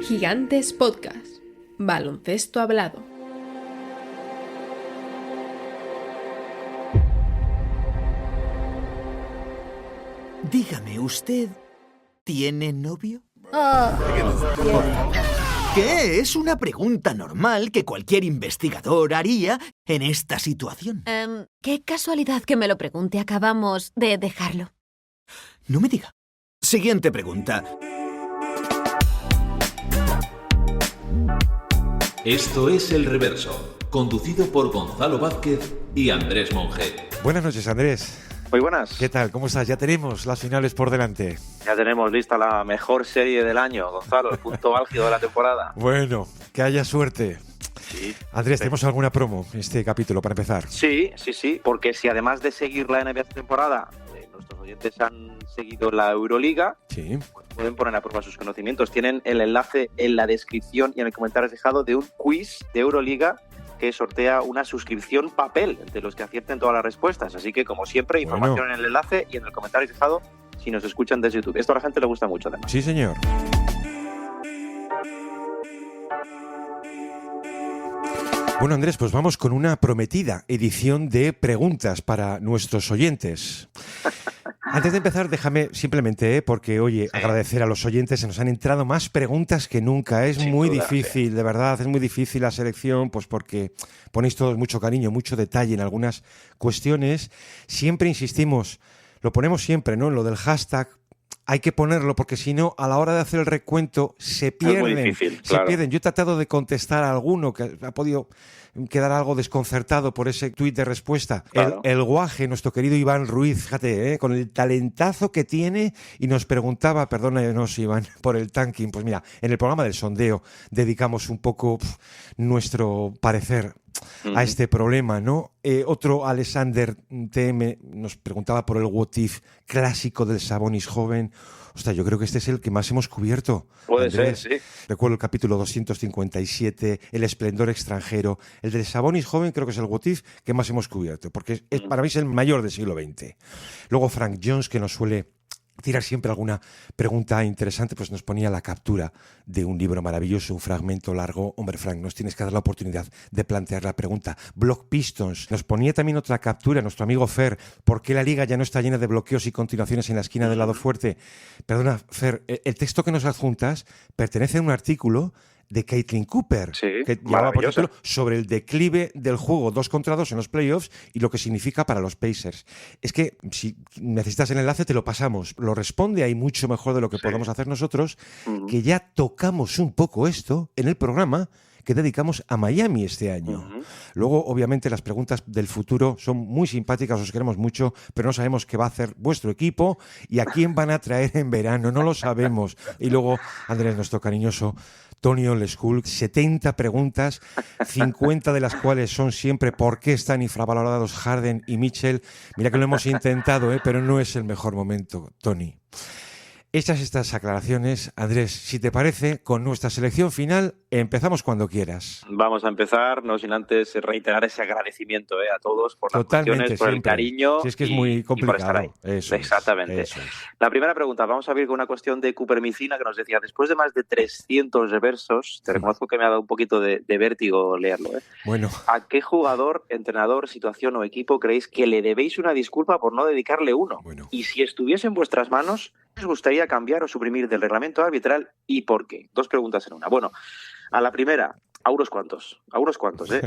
Gigantes Podcast. Baloncesto hablado. Dígame, ¿usted tiene novio? Oh, ¿Qué? Es una pregunta normal que cualquier investigador haría en esta situación. qué casualidad que me lo pregunte. Acabamos de dejarlo. No me diga. Siguiente pregunta. Esto es El Reverso, conducido por Gonzalo Vázquez y Andrés Monge. Buenas noches, Andrés. Muy buenas. ¿Qué tal? ¿Cómo estás? Ya tenemos las finales por delante. Ya tenemos lista la mejor serie del año, Gonzalo, el punto álgido de la temporada. Bueno, que haya suerte. Sí. Andrés, ¿tenemos alguna promo en este capítulo para empezar? Sí, porque si además de seguir la NBA esta temporada, nuestros oyentes han seguido la Euroliga, Sí. pues pueden poner a prueba sus conocimientos. Tienen el enlace en la descripción y en el comentario fijado de un quiz de Euroliga que sortea una suscripción papel de los que acierten todas las respuestas. Así que, como siempre, información en el enlace y en el comentario fijado si nos escuchan desde YouTube. Esto a la gente le gusta mucho, además. Sí, señor. Bueno, Andrés, pues vamos con una prometida edición de preguntas para nuestros oyentes. Antes de empezar, déjame simplemente, porque, oye, agradecer a los oyentes, se nos han entrado más preguntas que nunca. Es muy difícil, de verdad, es muy difícil la selección, pues porque ponéis todos mucho cariño, mucho detalle en algunas cuestiones. Siempre insistimos, lo ponemos siempre, ¿no? En lo del hashtag. Hay que ponerlo porque si no, a la hora de hacer el recuento se pierden. Es muy difícil, se claro. pierden. Yo he tratado de contestar a alguno que ha podido quedar algo desconcertado por ese tuit de respuesta. Claro. El guaje, nuestro querido Iván Ruiz, fíjate, con el talentazo que tiene, y nos preguntaba, perdónanos Iván, por el tanking. Pues mira, en el programa del sondeo dedicamos un poco nuestro parecer a este problema, ¿no? Otro, Alexander TM, nos preguntaba por el what if clásico del Sabonis joven. Ostras, yo creo que este es el que más hemos cubierto. Puede Andrés. ser, sí. Recuerdo el capítulo 257, el esplendor extranjero. El del Sabonis joven creo que es el what if que más hemos cubierto, porque para mí es el mayor del siglo XX. Luego Frank Jones, que nos suele tirar siempre alguna pregunta interesante, pues nos ponía la captura de un libro maravilloso, un fragmento largo. Hombre, Frank, nos tienes que dar la oportunidad de plantear la pregunta. Block Pistons. Nos ponía también otra captura, nuestro amigo Fer. ¿Por qué la liga ya no está llena de bloqueos y continuaciones en la esquina del lado fuerte? Perdona, Fer, el texto que nos adjuntas pertenece a un artículo de Caitlin Cooper, que llevaba por título sobre el declive del juego 2 contra 2 en los playoffs y lo que significa para los Pacers. Es que si necesitas el enlace te lo pasamos, lo responde ahí mucho mejor de lo que podamos hacer nosotros, que ya tocamos un poco esto en el programa que dedicamos a Miami este año. Luego, obviamente, las preguntas del futuro son muy simpáticas, os queremos mucho, pero no sabemos qué va a hacer vuestro equipo y a quién van a traer en verano, no lo sabemos. Y luego, Andrés, nuestro cariñoso Tony Old School, 70 preguntas, 50 de las cuales son siempre ¿por qué están infravalorados Harden y Mitchell? Mira que lo hemos intentado, pero no es el mejor momento, Tony. Hechas estas aclaraciones, Andrés, si te parece, con nuestra selección final empezamos cuando quieras. Vamos a empezar, no sin antes reiterar ese agradecimiento a todos por las Totalmente, cuestiones, por siempre. el cariño. Si es que es muy complicado. Y por estar ahí. Eso Exactamente. eso es. La primera pregunta, vamos a abrir con una cuestión de Cooper Micina que nos decía, después de más de 300 reversos, te reconozco que me ha dado un poquito de vértigo leerlo. Bueno. ¿A qué jugador, entrenador, situación o equipo creéis que le debéis una disculpa por no dedicarle uno? Bueno. Y si estuviese en vuestras manos, ¿qué os gustaría cambiar o suprimir del reglamento arbitral y por qué? Dos preguntas en una. Bueno, a la primera, a unos cuantos,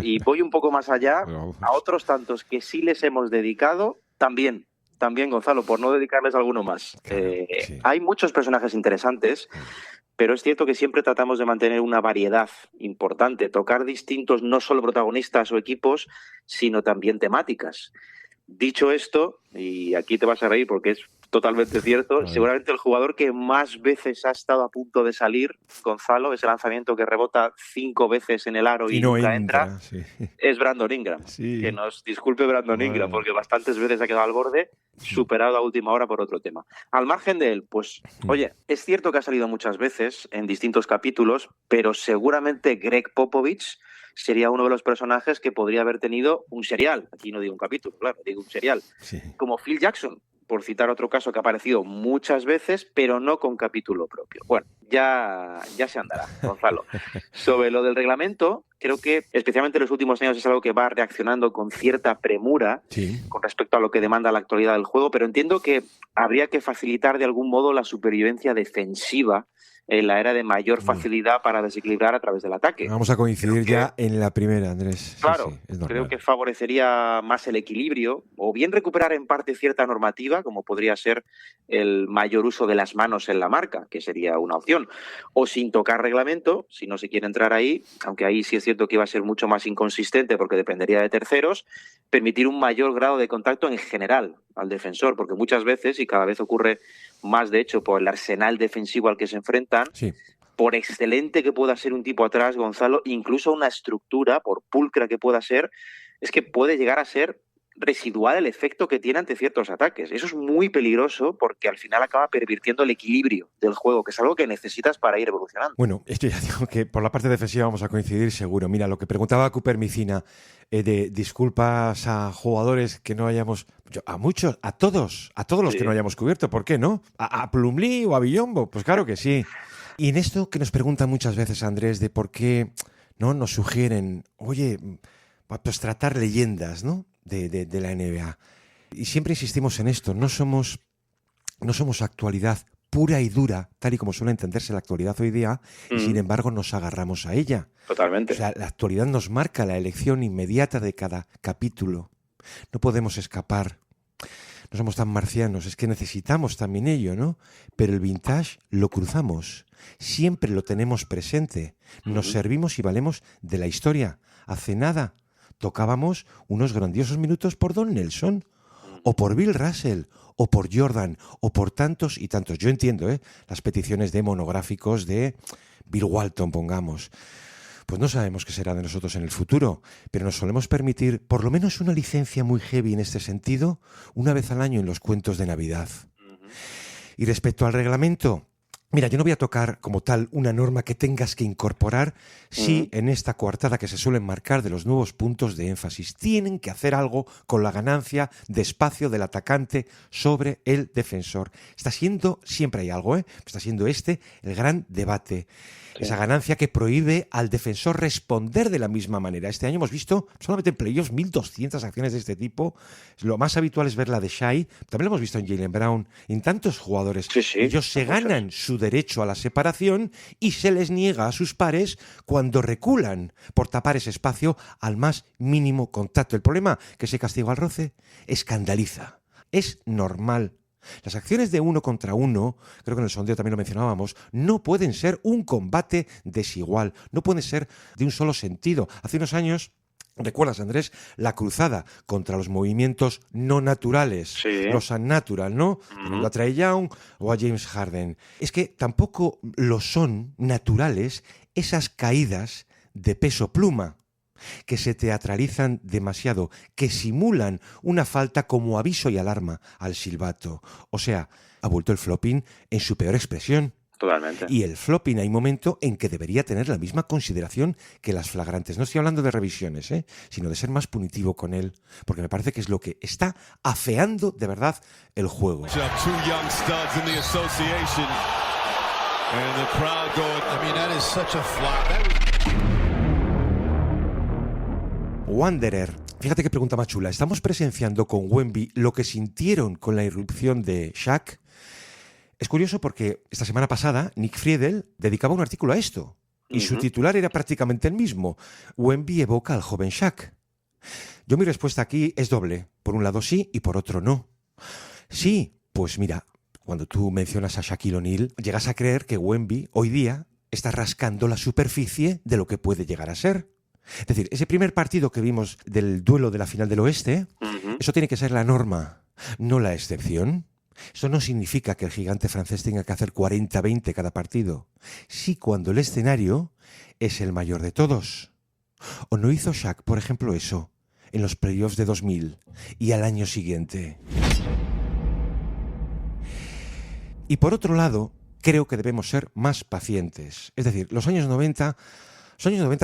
Y voy un poco más allá, a otros tantos que sí les hemos dedicado, también, Gonzalo, por no dedicarles alguno más. Claro, sí. Hay muchos personajes interesantes, pero es cierto que siempre tratamos de mantener una variedad importante, tocar distintos no solo protagonistas o equipos, sino también temáticas. Dicho esto, y aquí te vas a reír porque es totalmente cierto, seguramente el jugador que más veces ha estado a punto de salir, Gonzalo, ese lanzamiento que rebota 5 veces en el aro y nunca entra, es Brandon Ingram. Sí. Que nos disculpe Brandon Ingram, porque bastantes veces ha quedado al borde, superado a última hora por otro tema. Al margen de él, pues, oye, es cierto que ha salido muchas veces en distintos capítulos, pero seguramente Greg Popovich sería uno de los personajes que podría haber tenido un serial. Aquí no digo un capítulo, claro, digo un serial. Sí. Como Phil Jackson, por citar otro caso que ha aparecido muchas veces, pero no con capítulo propio. Bueno, ya se andará, Gonzalo. Sobre lo del reglamento, creo que especialmente en los últimos años es algo que va reaccionando con cierta premura con respecto a lo que demanda la actualidad del juego, pero entiendo que habría que facilitar de algún modo la supervivencia defensiva en la era de mayor facilidad para desequilibrar a través del ataque. Vamos a coincidir ya en la primera, Andrés. Claro, sí, es normal. creo que favorecería más el equilibrio, o bien recuperar en parte cierta normativa, como podría ser el mayor uso de las manos en la marca, que sería una opción, o sin tocar reglamento, si no se quiere entrar ahí, aunque ahí sí es cierto que iba a ser mucho más inconsistente porque dependería de terceros, permitir un mayor grado de contacto en general al defensor, porque muchas veces, y cada vez ocurre más de hecho por el arsenal defensivo al que se enfrentan, por excelente que pueda ser un tipo atrás, Gonzalo, incluso una estructura, por pulcra que pueda ser, es que puede llegar a ser residual el efecto que tiene ante ciertos ataques. Eso es muy peligroso porque al final acaba pervirtiendo el equilibrio del juego, que es algo que necesitas para ir evolucionando. Bueno, esto ya digo que por la parte defensiva vamos a coincidir seguro. Mira, lo que preguntaba Cooper Micina, de disculpas a jugadores que no hayamos... A muchos, a todos los que no hayamos cubierto, ¿por qué no? ¿A Plumlee o a Villombo? Pues claro que sí. Y en esto que nos preguntan muchas veces, Andrés, de por qué no nos sugieren, oye, pues tratar leyendas, ¿no? De la NBA. Y siempre insistimos en esto, no somos actualidad pura y dura, tal y como suele entenderse la actualidad hoy día, y sin embargo nos agarramos a ella. Totalmente. O sea, la actualidad nos marca la elección inmediata de cada capítulo. No podemos escapar. No somos tan marcianos, es que necesitamos también ello, ¿no? Pero el vintage lo cruzamos, siempre lo tenemos presente, nos servimos y valemos de la historia. Hace nada tocábamos unos grandiosos minutos por Don Nelson, o por Bill Russell, o por Jordan, o por tantos y tantos. Yo entiendo, las peticiones de monográficos de Bill Walton, pongamos. Pues no sabemos qué será de nosotros en el futuro, pero nos solemos permitir por lo menos una licencia muy heavy en este sentido una vez al año en los cuentos de Navidad. Y respecto al reglamento, mira, yo no voy a tocar como tal una norma que tengas que incorporar si en esta coartada que se suelen marcar de los nuevos puntos de énfasis tienen que hacer algo con la ganancia de espacio del atacante sobre el defensor. Está siendo, siempre hay algo, está siendo el gran debate. Esa ganancia que prohíbe al defensor responder de la misma manera. Este año hemos visto solamente en playoffs 1.200 acciones de este tipo. Lo más habitual es ver la de Shai. También lo hemos visto en Jaylen Brown, en tantos jugadores. Ellos se ganan su derecho a la separación y se les niega a sus pares cuando reculan por tapar ese espacio al más mínimo contacto. El problema que ese castigo al roce escandaliza. Es normal. Las acciones de 1 contra 1, creo que en el sondeo también lo mencionábamos, no pueden ser un combate desigual, no pueden ser de un solo sentido. Hace unos años, ¿recuerdas, Andrés? La cruzada contra los movimientos no naturales, los unnatural, ¿no? A Trae Young o a James Harden. Es que tampoco lo son naturales esas caídas de peso pluma, que se teatralizan demasiado, que simulan una falta como aviso y alarma al silbato. O sea, ha vuelto el flopping en su peor expresión. Totalmente. Y el flopping hay momento en que debería tener la misma consideración que las flagrantes. No estoy hablando de revisiones, sino de ser más punitivo con él, porque me parece que es lo que está afeando de verdad el juego. Wanderer, fíjate qué pregunta más chula. ¿Estamos presenciando con Wemby lo que sintieron con la irrupción de Shaq? Es curioso porque esta semana pasada Nick Friedel dedicaba un artículo a esto y su titular era prácticamente el mismo. Wemby evoca al joven Shaq. Yo mi respuesta aquí es doble. Por un lado sí y por otro no. Sí, pues mira, cuando tú mencionas a Shaquille O'Neal, llegas a creer que Wemby hoy día está rascando la superficie de lo que puede llegar a ser. Es decir, ese primer partido que vimos del duelo de la final del oeste, eso tiene que ser la norma, no la excepción. Eso no significa que el gigante francés tenga que hacer 40-20 cada partido. Sí, cuando el escenario es el mayor de todos. ¿O no hizo Shaq, por ejemplo, eso en los playoffs de 2000 y al año siguiente? Y por otro lado, creo que debemos ser más pacientes. Es decir, los años 90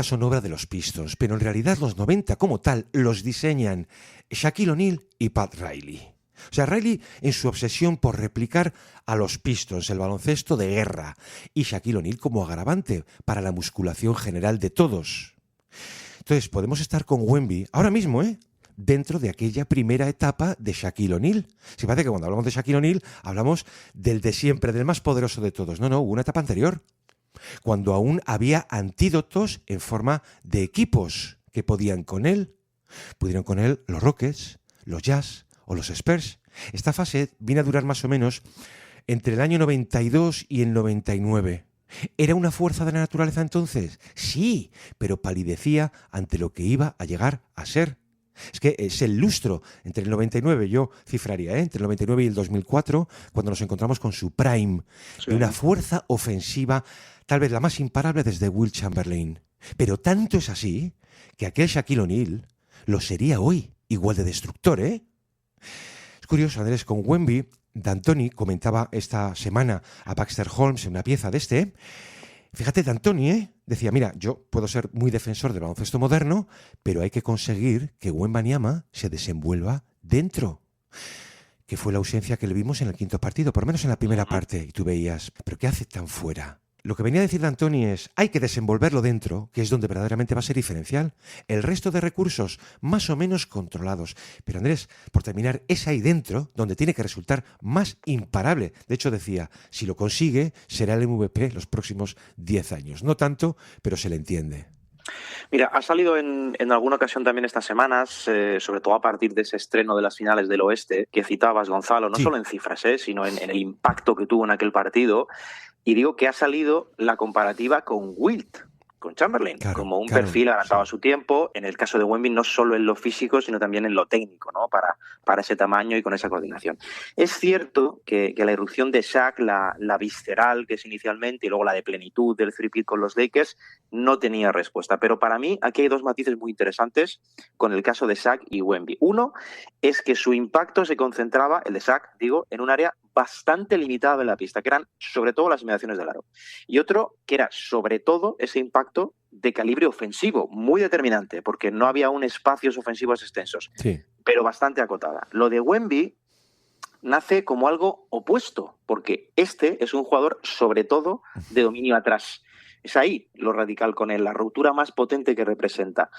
son obra de los Pistons, pero en realidad los 90 como tal los diseñan Shaquille O'Neal y Pat Riley. O sea, Riley, en su obsesión por replicar a los Pistons, el baloncesto de guerra, y Shaquille O'Neal como agravante para la musculación general de todos. Entonces, podemos estar con Wemby ahora mismo, dentro de aquella primera etapa de Shaquille O'Neal. Si parece que cuando hablamos de Shaquille O'Neal hablamos del de siempre, del más poderoso de todos. No, hubo una etapa anterior, cuando aún había antídotos en forma de equipos que pudieron con él los Rockets, los Jazz o los Spurs. Esta fase viene a durar más o menos entre el año 92 y el 99. ¿Era una fuerza de la naturaleza entonces? Sí, pero palidecía ante lo que iba a llegar a ser. Es que es el lustro entre el 99, yo cifraría, entre el 99 y el 2004, cuando nos encontramos con su prime, de una fuerza ofensiva, tal vez la más imparable desde Wilt Chamberlain. Pero tanto es así que aquel Shaquille O'Neal lo sería hoy, igual de destructor, Es curioso, Andrés, con Wemby, D'Antoni comentaba esta semana a Baxter Holmes en una pieza de fíjate, D'Antoni, decía, mira, yo puedo ser muy defensor del baloncesto moderno, pero hay que conseguir que Wembanyama se desenvuelva dentro. Que fue la ausencia que le vimos en el quinto partido, por lo menos en la primera parte, y tú veías, ¿pero qué hace tan fuera? Lo que venía a decir D'Antoni es, hay que desenvolverlo dentro, que es donde verdaderamente va a ser diferencial. El resto de recursos, más o menos controlados. Pero Andrés, por terminar, es ahí dentro donde tiene que resultar más imparable. De hecho, decía, si lo consigue, será el MVP los próximos 10 años. No tanto, pero se le entiende. Mira, ha salido en alguna ocasión también estas semanas, sobre todo a partir de ese estreno de las finales del Oeste que citabas, Gonzalo, no solo en cifras, sino en el impacto que tuvo en aquel partido. Y digo que ha salido la comparativa con Wilt, con Chamberlain, como un perfil adelantado a su tiempo. En el caso de Wemby, no solo en lo físico, sino también en lo técnico, ¿no? Para ese tamaño y con esa coordinación. Es cierto que la irrupción de Shaq, la visceral que es inicialmente, y luego la de plenitud del three-peat con los Lakers, no tenía respuesta. Pero para mí, aquí hay dos matices muy interesantes con el caso de Shaq y Wemby. Uno es que su impacto se concentraba, el de Shaq, en un área bastante limitada de la pista, que eran sobre todo las inmediaciones del aro. Y otro que era sobre todo ese impacto de calibre ofensivo, muy determinante, porque no había aún espacios ofensivos extensos, pero bastante acotada. Lo de Wemby nace como algo opuesto, porque este es un jugador sobre todo de dominio atrás. Es ahí lo radical con él, la ruptura más potente que representa.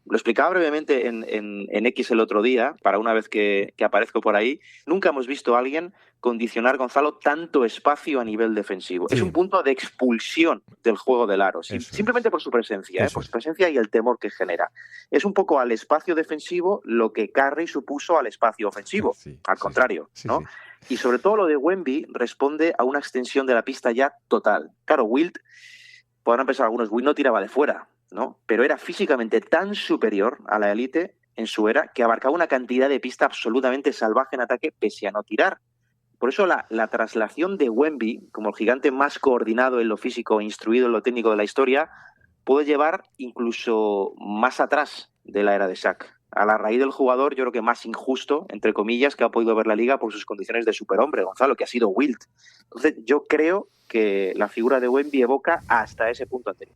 Lo explicaba brevemente en X el otro día, para una vez que aparezco por ahí. Nunca hemos visto a alguien condicionar, Gonzalo, tanto espacio a nivel defensivo. Es un punto de expulsión del juego del aro, simplemente por su presencia, por su presencia y el temor que genera. Es un poco al espacio defensivo lo que Curry supuso al espacio ofensivo, al contrario, ¿no? Y sobre todo lo de Wemby responde a una extensión de la pista ya total. Claro, Wilt, podrán pensar algunos, Wilt no tiraba de fuera, ¿no? Pero era físicamente tan superior a la élite en su era que abarcaba una cantidad de pista absolutamente salvaje en ataque pese a no tirar. Por eso la traslación de Wemby como el gigante más coordinado en lo físico e instruido en lo técnico de la historia puede llevar incluso más atrás de la era de Shaq, a la raíz del jugador, yo creo que más injusto, entre comillas, que ha podido ver la liga por sus condiciones de superhombre, Gonzalo, que ha sido Wilt. Entonces, yo creo que la figura de Wemby evoca hasta ese punto anterior.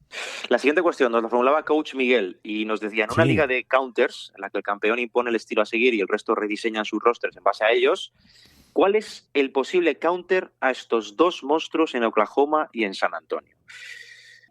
La siguiente cuestión nos la formulaba Coach Miguel y nos decía, en una liga de counters, en la que el campeón impone el estilo a seguir y el resto rediseñan sus rosters en base a ellos, ¿cuál es el posible counter a estos dos monstruos en Oklahoma y en San Antonio?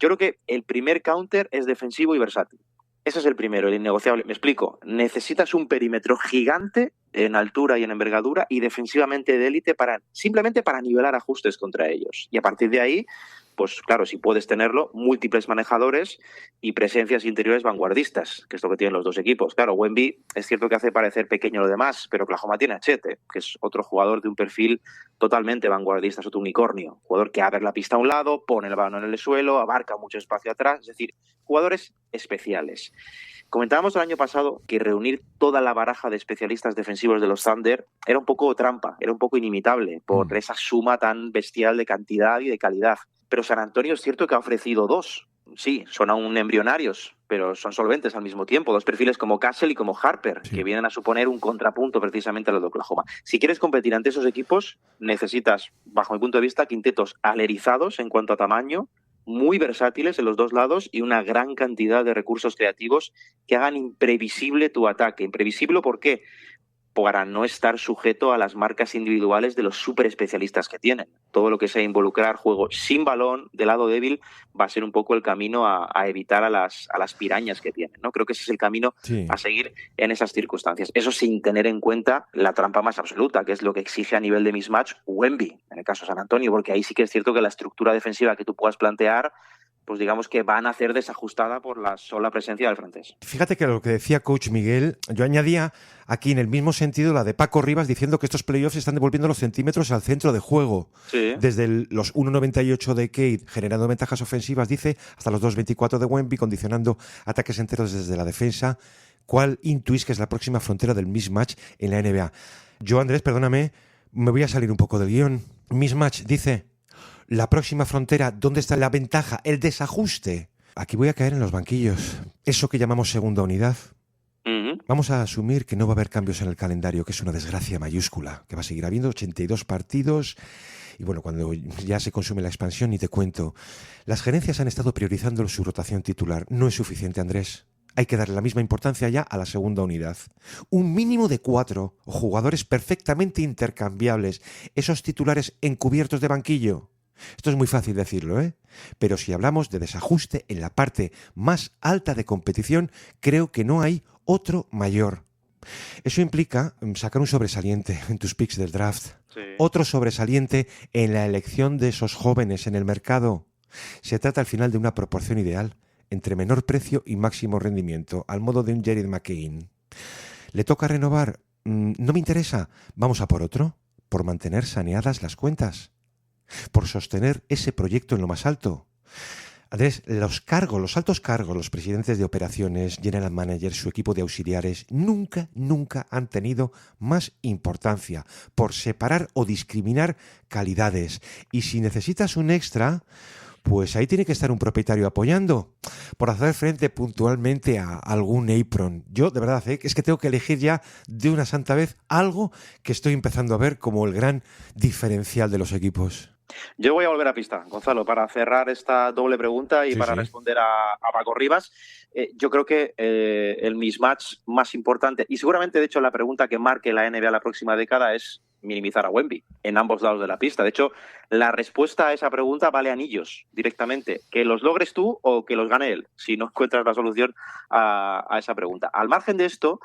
Yo creo que el primer counter es defensivo y versátil. Ese es el primero, el innegociable. Me explico. Necesitas un perímetro gigante en altura y en envergadura y defensivamente de élite simplemente para nivelar ajustes contra ellos. Y a partir de ahí, pues claro, si puedes tenerlo, múltiples manejadores y presencias interiores vanguardistas, que es lo que tienen los dos equipos. Claro, Wemby es cierto que hace parecer pequeño lo demás, pero Oklahoma tiene a Chet, que es otro jugador de un perfil totalmente vanguardista, es otro unicornio. Jugador que abre la pista a un lado, pone el balón en el suelo, abarca mucho espacio atrás, es decir, jugadores especiales. Comentábamos el año pasado que reunir toda la baraja de especialistas defensivos de los Thunder era un poco trampa, era un poco inimitable por esa suma tan bestial de cantidad y de calidad. Pero San Antonio es cierto que ha ofrecido dos. Sí, son aún embrionarios, pero son solventes al mismo tiempo. Dos perfiles como Castle y como Harper, que vienen a suponer un contrapunto precisamente a los de Oklahoma. Si quieres competir ante esos equipos, necesitas, bajo mi punto de vista, quintetos alerizados en cuanto a tamaño, muy versátiles en los dos lados y una gran cantidad de recursos creativos que hagan imprevisible tu ataque. ¿Imprevisible por qué? para no estar sujeto a las marcas individuales de los súper especialistas que tienen. Todo lo que sea involucrar juego sin balón, de lado débil, va a ser un poco el camino a evitar a las pirañas que tienen, ¿no? Creo que ese es el camino a seguir en esas circunstancias. Eso sin tener en cuenta la trampa más absoluta, que es lo que exige a nivel de mismatch Wemby, en el caso de San Antonio, porque ahí sí que es cierto que la estructura defensiva que tú puedas plantear, pues digamos que van a ser desajustada por la sola presencia del francés. Fíjate que lo que decía Coach Miguel, yo añadía aquí en el mismo sentido la de Paco Rivas diciendo que estos playoffs están devolviendo los centímetros al centro de juego. Sí. Desde los 1,98 de Cade generando ventajas ofensivas, dice, hasta los 2,24 de Wemby condicionando ataques enteros desde la defensa. ¿Cuál intuís que es la próxima frontera del mismatch en la NBA? Yo, Andrés, perdóname, me voy a salir un poco del guión. Mismatch, dice... La próxima frontera, ¿dónde está la ventaja? El desajuste. Aquí voy a caer en los banquillos. Eso que llamamos segunda unidad. Vamos a asumir que no va a haber cambios en el calendario, que es una desgracia mayúscula, que va a seguir habiendo 82 partidos. Y bueno, cuando ya se consume la expansión, ni te cuento. Las gerencias han estado priorizando su rotación titular. No es suficiente, Andrés. Hay que darle la misma importancia ya a la segunda unidad. Un mínimo de 4 jugadores perfectamente intercambiables. Esos titulares encubiertos de banquillo. Esto es muy fácil decirlo, ¿eh? Pero si hablamos de desajuste en la parte más alta de competición, creo que no hay otro mayor. Eso implica sacar un sobresaliente en tus picks del draft. Sí. Otro sobresaliente en la elección de esos jóvenes en el mercado. Se trata al final de una proporción ideal entre menor precio y máximo rendimiento, al modo de un Jared McCain. ¿Le toca renovar? No me interesa. Vamos a por otro, por mantener saneadas las cuentas. Por sostener ese proyecto en lo más alto. Andrés, los altos cargos, los presidentes de operaciones, general manager, su equipo de auxiliares, nunca han tenido más importancia por separar o discriminar calidades. Y si necesitas un extra, pues ahí tiene que estar un propietario apoyando por hacer frente puntualmente a algún apron. Yo, de verdad, es que tengo que elegir ya de una santa vez algo que estoy empezando a ver como el gran diferencial de los equipos. Yo voy a volver a pista, Gonzalo, para cerrar esta doble pregunta y para responder a Paco Rivas. Yo creo que el mismatch más importante, y seguramente, de hecho, la pregunta que marque la NBA la próxima década es minimizar a Wemby en ambos lados de la pista. De hecho, la respuesta a esa pregunta vale anillos directamente. Que los logres tú o que los gane él, si no encuentras la solución a esa pregunta. Al margen de esto,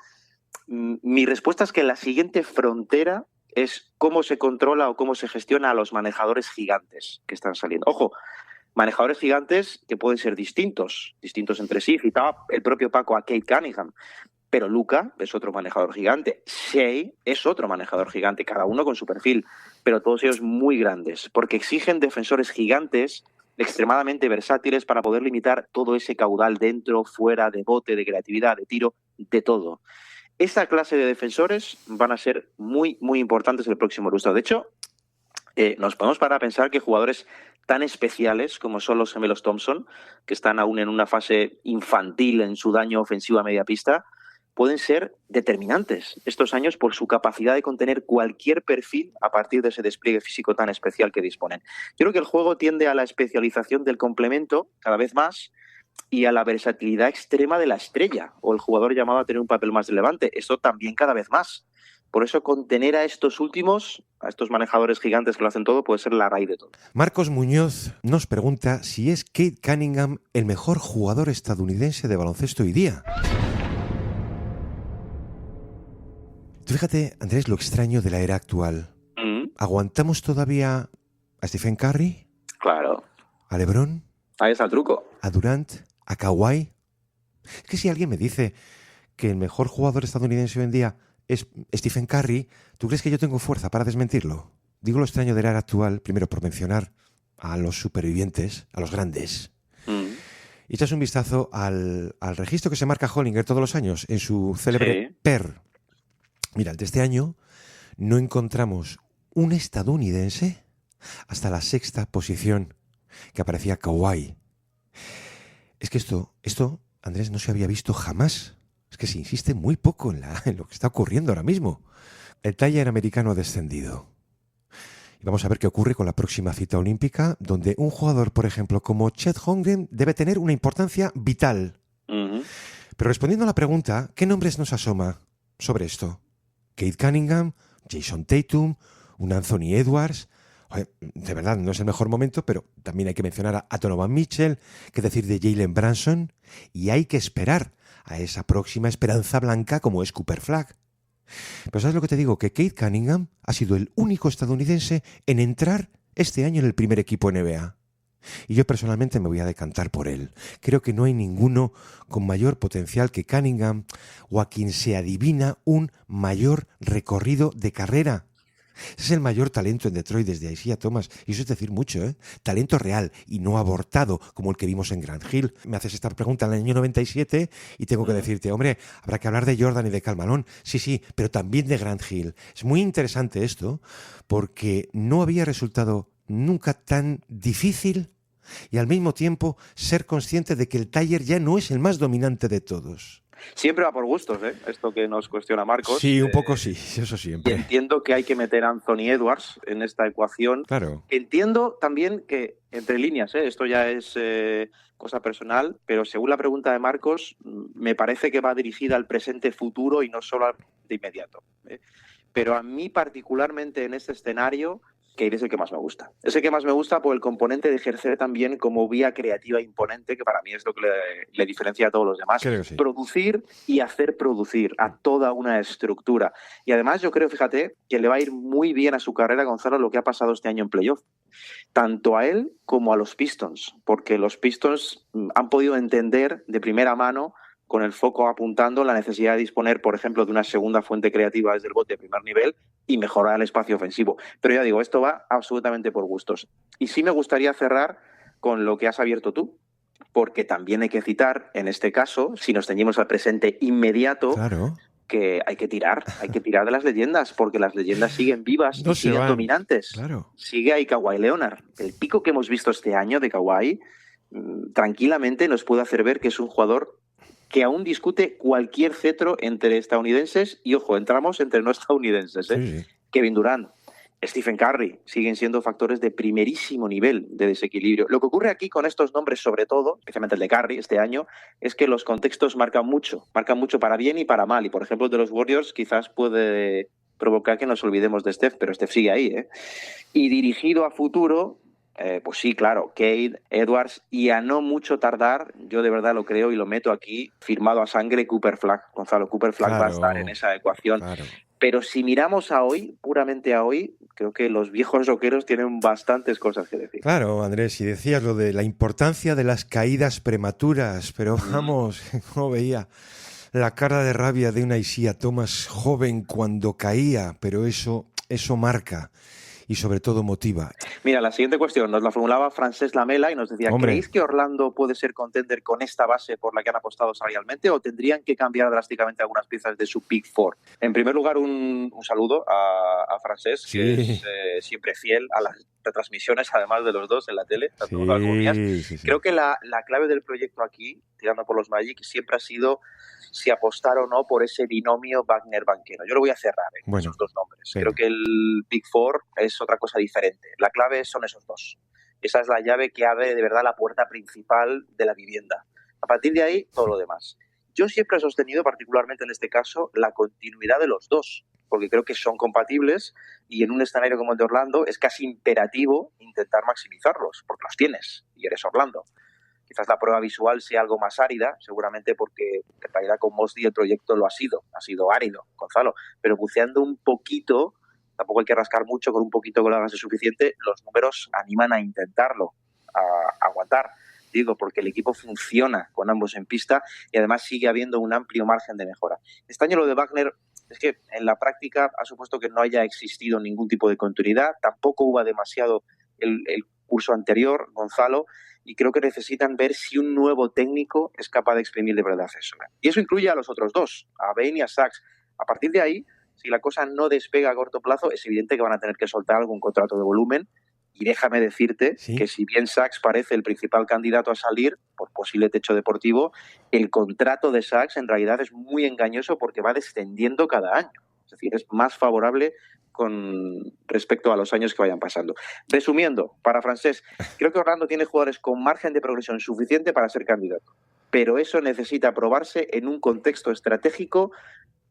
mi respuesta es que la siguiente frontera es cómo se controla o cómo se gestiona a los manejadores gigantes que están saliendo. Ojo, manejadores gigantes que pueden ser distintos entre sí. Citaba el propio Paco a Cade Cunningham, pero Luka es otro manejador gigante. Shea es otro manejador gigante, cada uno con su perfil, pero todos ellos muy grandes, porque exigen defensores gigantes extremadamente versátiles para poder limitar todo ese caudal dentro, fuera, de bote, de creatividad, de tiro, de todo. Esta clase de defensores van a ser muy, muy importantes el próximo lustro. De hecho, nos podemos parar a pensar que jugadores tan especiales como son los gemelos Thompson, que están aún en una fase infantil en su daño ofensivo a media pista, pueden ser determinantes estos años por su capacidad de contener cualquier perfil a partir de ese despliegue físico tan especial que disponen. Yo creo que el juego tiende a la especialización del complemento cada vez más y a la versatilidad extrema de la estrella o el jugador llamado a tener un papel más relevante. Esto también cada vez más. Por eso contener a estos últimos, a estos manejadores gigantes que lo hacen todo, puede ser la raíz de todo. Marcos Muñoz nos pregunta si es Cade Cunningham el mejor jugador estadounidense de baloncesto hoy día. Tú fíjate, Andrés, lo extraño de la era actual. ¿Aguantamos todavía a Stephen Curry? Claro. ¿A LeBron? Ahí está el truco. ¿A Durant? ¿A Kawhi? Es que si alguien me dice que el mejor jugador estadounidense hoy en día es Stephen Curry, ¿tú crees que yo tengo fuerza para desmentirlo? Digo lo extraño de la era actual, primero por mencionar a los supervivientes, a los grandes. Y echas un vistazo al registro que se marca Hollinger todos los años en su célebre PER. Mira, el de este año no encontramos un estadounidense hasta la 6ª posición, que aparecía Kawhi. Es que esto, Andrés, no se había visto jamás. Es que se insiste muy poco en lo que está ocurriendo ahora mismo. El Tiger americano ha descendido. Y vamos a ver qué ocurre con la próxima cita olímpica, donde un jugador, por ejemplo, como Chet Holmgren, debe tener una importancia vital. Pero respondiendo a la pregunta, ¿qué nombres nos asoma sobre esto? Cade Cunningham, Jason Tatum, un Anthony Edwards. Oye, de verdad, no es el mejor momento, pero también hay que mencionar a Donovan Mitchell, qué decir de Jalen Brunson, y hay que esperar a esa próxima esperanza blanca como es Cooper Flagg. Pero ¿sabes lo que te digo? Que Cade Cunningham ha sido el único estadounidense en entrar este año en el primer equipo NBA. Y yo personalmente me voy a decantar por él. Creo que no hay ninguno con mayor potencial que Cunningham o a quien se adivina un mayor recorrido de carrera. Ese es el mayor talento en Detroit desde Isaiah Thomas. Y eso es decir mucho, ¿eh? Talento real y no abortado como el que vimos en Grant Hill. Me haces esta pregunta en el año 97 y tengo que decirte, hombre, habrá que hablar de Jordan y de Karl Malone. Sí, pero también de Grant Hill. Es muy interesante esto porque no había resultado nunca tan difícil y al mismo tiempo ser consciente de que el Tiger ya no es el más dominante de todos. Siempre va por gustos, ¿eh? Esto que nos cuestiona Marcos. Sí, un poco sí, eso siempre. Y entiendo que hay que meter a Anthony Edwards en esta ecuación. Claro. Entiendo también que, entre líneas, esto ya es cosa personal, pero según la pregunta de Marcos, me parece que va dirigida al presente futuro y no solo al de inmediato. Pero a mí particularmente en este escenario, Cade es el que más me gusta. Es el que más me gusta por el componente de ejercer también como vía creativa imponente, que para mí es lo que le diferencia a todos los demás. Creo que sí. Producir y hacer producir a toda una estructura. Y además yo creo, fíjate, que le va a ir muy bien a su carrera, Gonzalo, lo que ha pasado este año en playoff. Tanto a él como a los Pistons, porque los Pistons han podido entender de primera mano, con el foco apuntando la necesidad de disponer, por ejemplo, de una segunda fuente creativa desde el bote de primer nivel y mejorar el espacio ofensivo. Pero ya digo, esto va absolutamente por gustos. Y sí me gustaría cerrar con lo que has abierto tú, porque también hay que citar, en este caso, si nos ceñimos al presente inmediato, Claro. que hay que tirar de las leyendas, porque las leyendas siguen vivas No y se siguen van. dominantes. Claro. Sigue ahí Kawhi Leonard. El pico que hemos visto este año de Kawhi tranquilamente nos puede hacer ver que es un jugador que aún discute cualquier cetro entre estadounidenses y, ojo, entramos entre no estadounidenses. Sí. Kevin Durant, Stephen Curry, siguen siendo factores de primerísimo nivel de desequilibrio. Lo que ocurre aquí con estos nombres, sobre todo, especialmente el de Curry este año, es que los contextos marcan mucho para bien y para mal. Y, por ejemplo, el de los Warriors quizás puede provocar que nos olvidemos de Steph, pero Steph sigue ahí. Y dirigido a futuro, pues sí, claro, Cade, Edwards, y a no mucho tardar, yo de verdad lo creo y lo meto aquí, firmado a sangre, Cooper Flagg. Gonzalo, Cooper Flagg va a estar en esa ecuación. Claro. Pero si miramos a hoy, puramente a hoy, creo que los viejos rockeros tienen bastantes cosas que decir. Claro, Andrés, y decías lo de la importancia de las caídas prematuras, pero vamos, como veía la cara de rabia de una Isaiah Thomas joven cuando caía, pero eso marca y sobre todo motiva. Mira, la siguiente cuestión nos la formulaba Francesc Lamela y nos decía, Hombre. ¿creéis que Orlando puede ser contender con esta base por la que han apostado salarialmente o tendrían que cambiar drásticamente algunas piezas de su Big Four? En primer lugar, un saludo a Francesc, Sí. que es siempre fiel a las retransmisiones, además de los dos en la tele, tanto Gonzalo como mías. Sí. Creo que la clave del proyecto aquí, tirando por los Magic, siempre ha sido si apostar o no por ese binomio Wagner-Banchero. Yo lo voy a cerrar en esos dos nombres. Sí. Creo que el Big Four es otra cosa diferente. La clave son esos dos. Esa es la llave que abre de verdad la puerta principal de la vivienda. A partir de ahí, todo lo demás. Yo siempre he sostenido, particularmente en este caso, la continuidad de los dos, porque creo que son compatibles y en un escenario como el de Orlando es casi imperativo intentar maximizarlos, porque los tienes y eres Orlando. Quizás la prueba visual sea algo más árida, seguramente porque en realidad con Mosley el proyecto lo ha sido árido, Gonzalo, pero buceando un poquito, tampoco hay que rascar mucho, con un poquito que lo hagas es suficiente, los números animan a intentarlo, a aguantar. Digo, porque el equipo funciona con ambos en pista y además sigue habiendo un amplio margen de mejora. Este año lo de Wagner es que en la práctica ha supuesto que no haya existido ningún tipo de continuidad, tampoco hubo demasiado el curso anterior, Gonzalo, y creo que necesitan ver si un nuevo técnico es capaz de exprimir de verdad eso. Y eso incluye a los otros dos, a Bane y a Sachs. A partir de ahí, si la cosa no despega a corto plazo, es evidente que van a tener que soltar algún contrato de volumen. Y déjame decirte que si bien Sachs parece el principal candidato a salir por posible techo deportivo, el contrato de Sachs en realidad es muy engañoso porque va descendiendo cada año. Es decir, es más favorable con respecto a los años que vayan pasando. Resumiendo, para Francesc, creo que Orlando tiene jugadores con margen de progresión suficiente para ser candidato, pero eso necesita probarse en un contexto estratégico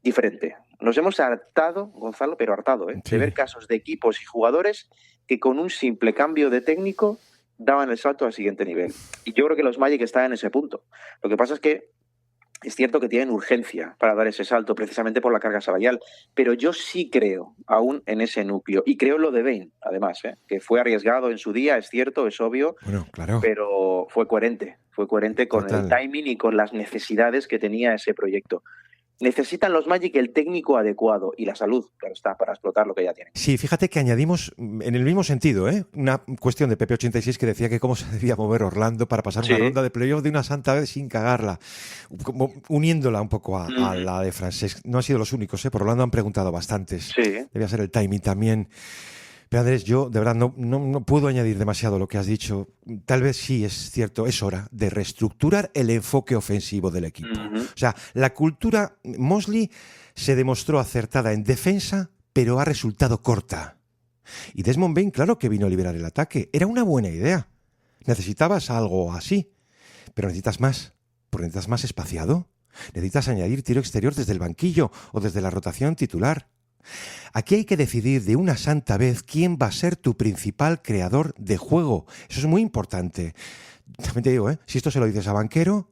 diferente. Nos hemos hartado, Gonzalo, pero hartado, Sí. de ver casos de equipos y jugadores que con un simple cambio de técnico daban el salto al siguiente nivel. Y yo creo que los Magic están en ese punto. Lo que pasa es que es cierto que tienen urgencia para dar ese salto, precisamente por la carga salarial, pero yo sí creo aún en ese núcleo, y creo en lo de Bane, además, que fue arriesgado en su día, es cierto, es obvio, Bueno, claro. pero fue coherente con Total. el timing y con las necesidades que tenía ese proyecto. Necesitan los Magic el técnico adecuado y la salud, claro está, para explotar lo que ya tienen. Sí, fíjate que añadimos en el mismo sentido, una cuestión de PP86 que decía que cómo se debía mover Orlando para pasar una ronda de playoff de una santa vez sin cagarla, como uniéndola un poco a la de Francesc. No han sido los únicos, por Orlando han preguntado bastantes. Sí. Debía ser el timing también. Pero Andrés, yo de verdad no puedo añadir demasiado lo que has dicho. Tal vez sí, es cierto, es hora de reestructurar el enfoque ofensivo del equipo. O sea, la cultura Mosley se demostró acertada en defensa, pero ha resultado corta. Y Desmond Bane, claro que vino a liberar el ataque. Era una buena idea. Necesitabas algo así. Pero necesitas más. Porque necesitas más espaciado. Necesitas añadir tiro exterior desde el banquillo o desde la rotación titular. Aquí hay que decidir de una santa vez quién va a ser tu principal creador de juego. Eso es muy importante. También te digo, si esto se lo dices a Banquero,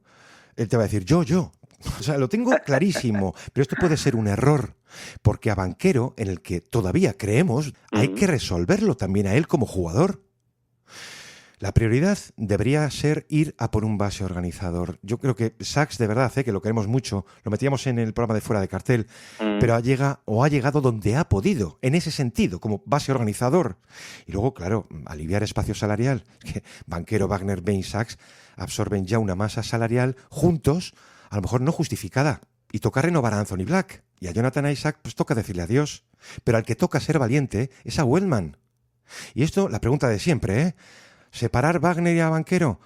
él te va a decir yo. O sea, lo tengo clarísimo, pero esto puede ser un error, porque a Banquero, en el que todavía creemos, hay que resolverlo también a él como jugador. La prioridad debería ser ir a por un base organizador. Yo creo que Sachs, de verdad, que lo queremos mucho, lo metíamos en el programa de Fuera de Cartel, pero ha llegado donde ha podido, en ese sentido, como base organizador. Y luego, claro, aliviar espacio salarial. Que Banquero, Wagner, Bane, Sachs absorben ya una masa salarial juntos, a lo mejor no justificada. Y toca renovar a Anthony Black. Y a Jonathan Isaac, pues toca decirle adiós. Pero al que toca ser valiente es a Wellman. Y esto, la pregunta de siempre, ¿separar Wagner y a Banquero?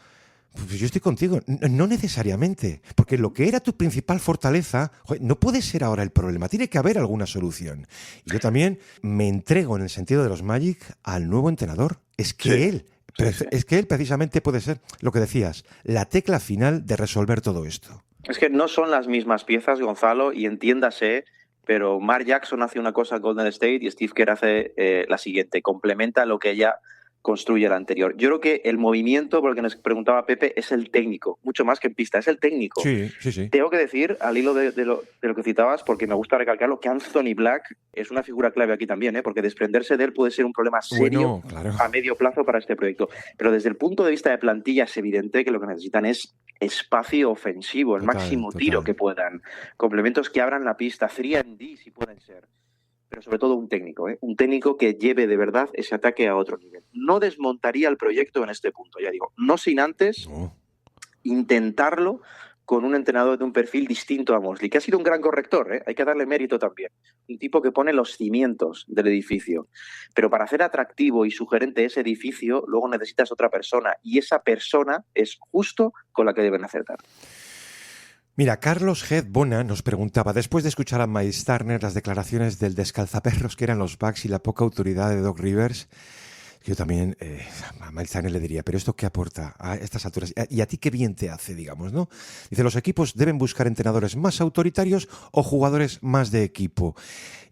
Pues yo estoy contigo, no necesariamente, porque lo que era tu principal fortaleza, no puede ser ahora el problema, tiene que haber alguna solución. Y yo también me entrego en el sentido de los Magic al nuevo entrenador. Es que él precisamente puede ser, lo que decías, la tecla final de resolver todo esto. Es que no son las mismas piezas, Gonzalo, y entiéndase, pero Mark Jackson hace una cosa en Golden State y Steve Kerr hace la siguiente, complementa lo que ella construye la anterior. Yo creo que el movimiento, porque nos preguntaba Pepe, es el técnico, mucho más que en pista, es el técnico. Sí. Tengo que decir, al hilo de lo que citabas, porque me gusta recalcarlo, que Anthony Black es una figura clave aquí también, porque desprenderse de él puede ser un problema serio a medio plazo para este proyecto. Pero desde el punto de vista de plantilla es evidente que lo que necesitan es espacio ofensivo, el máximo tiro que puedan, complementos que abran la pista, 3&D si pueden ser. Pero sobre todo un técnico que lleve de verdad ese ataque a otro nivel. No desmontaría el proyecto en este punto, ya digo, no sin antes intentarlo con un entrenador de un perfil distinto a Mosley, que ha sido un gran corrector, hay que darle mérito también. Un tipo que pone los cimientos del edificio. Pero para hacer atractivo y sugerente ese edificio, luego necesitas otra persona, y esa persona es justo con la que deben acertar. Mira, Carlos Head Bona nos preguntaba, después de escuchar a Miles Turner las declaraciones del descalzaperros que eran los Bucks y la poca autoridad de Doc Rivers, yo también a Miles Turner le diría, pero ¿esto qué aporta a estas alturas? ¿Y a ti qué bien te hace, digamos, no? Dice, los equipos deben buscar entrenadores más autoritarios o jugadores más de equipo.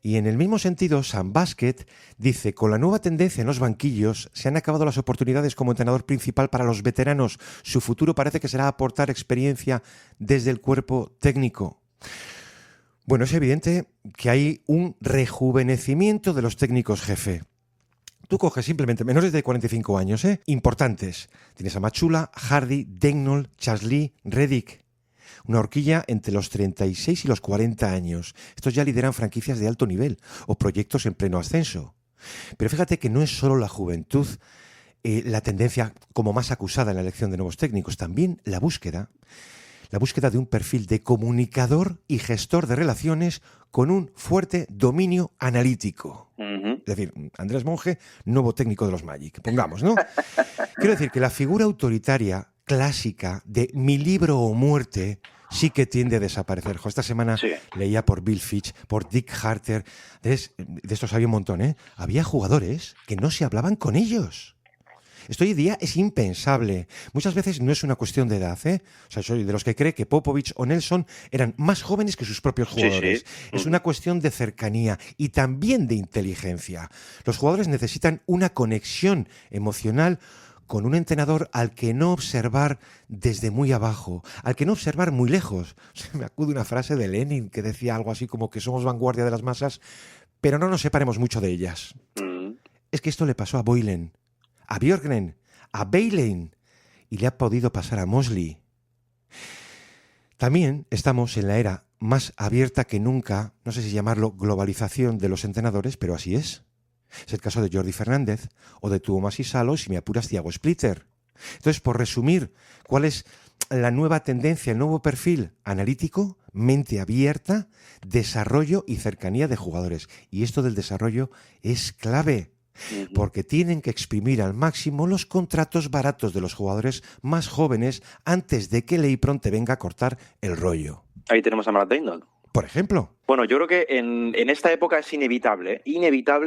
Y en el mismo sentido, Sam Basket dice, con la nueva tendencia en los banquillos, se han acabado las oportunidades como entrenador principal para los veteranos. Su futuro parece que será aportar experiencia desde el cuerpo técnico. Bueno, es evidente que hay un rejuvenecimiento de los técnicos jefe. Tú coges simplemente menores de 45 años, importantes. Tienes a Machula, Hardy, Daigneault, Chasley, Redick. Una horquilla entre los 36 y los 40 años. Estos ya lideran franquicias de alto nivel o proyectos en pleno ascenso. Pero fíjate que no es solo la juventud la tendencia como más acusada en la elección de nuevos técnicos, también la búsqueda de un perfil de comunicador y gestor de relaciones con un fuerte dominio analítico. Es decir, Andrés Monge, nuevo técnico de los Magic, pongamos, ¿no? Quiero decir que la figura autoritaria clásica de mi libro o muerte sí que tiende a desaparecer. Esta semana leía por Bill Fitch, por Dick Harter, de estos había un montón, había jugadores que no se hablaban con ellos. Esto hoy día es impensable. Muchas veces no es una cuestión de edad, ¿eh? O sea, soy de los que cree que Popovich o Nelson eran más jóvenes que sus propios jugadores. Sí. Es una cuestión de cercanía y también de inteligencia. Los jugadores necesitan una conexión emocional con un entrenador al que no observar desde muy abajo, al que no observar muy lejos. Me acude una frase de Lenin que decía algo así como que somos vanguardia de las masas, pero no nos separemos mucho de ellas. Es que esto le pasó a Boylen, a Björkgren, a Beilein, y le ha podido pasar a Mosley. También estamos en la era más abierta que nunca, no sé si llamarlo globalización de los entrenadores, pero así es. Es el caso de Jordi Fernández o de Tuomas Isalo, si me apuras, Thiago Splitter. Entonces, por resumir, ¿cuál es la nueva tendencia, el nuevo perfil analítico? Mente abierta, desarrollo y cercanía de jugadores. Y esto del desarrollo es clave, porque tienen que exprimir al máximo los contratos baratos de los jugadores más jóvenes antes de que LeBron te venga a cortar el rollo. Ahí tenemos a Matt Damon. Por ejemplo. Bueno, yo creo que en esta época es inevitable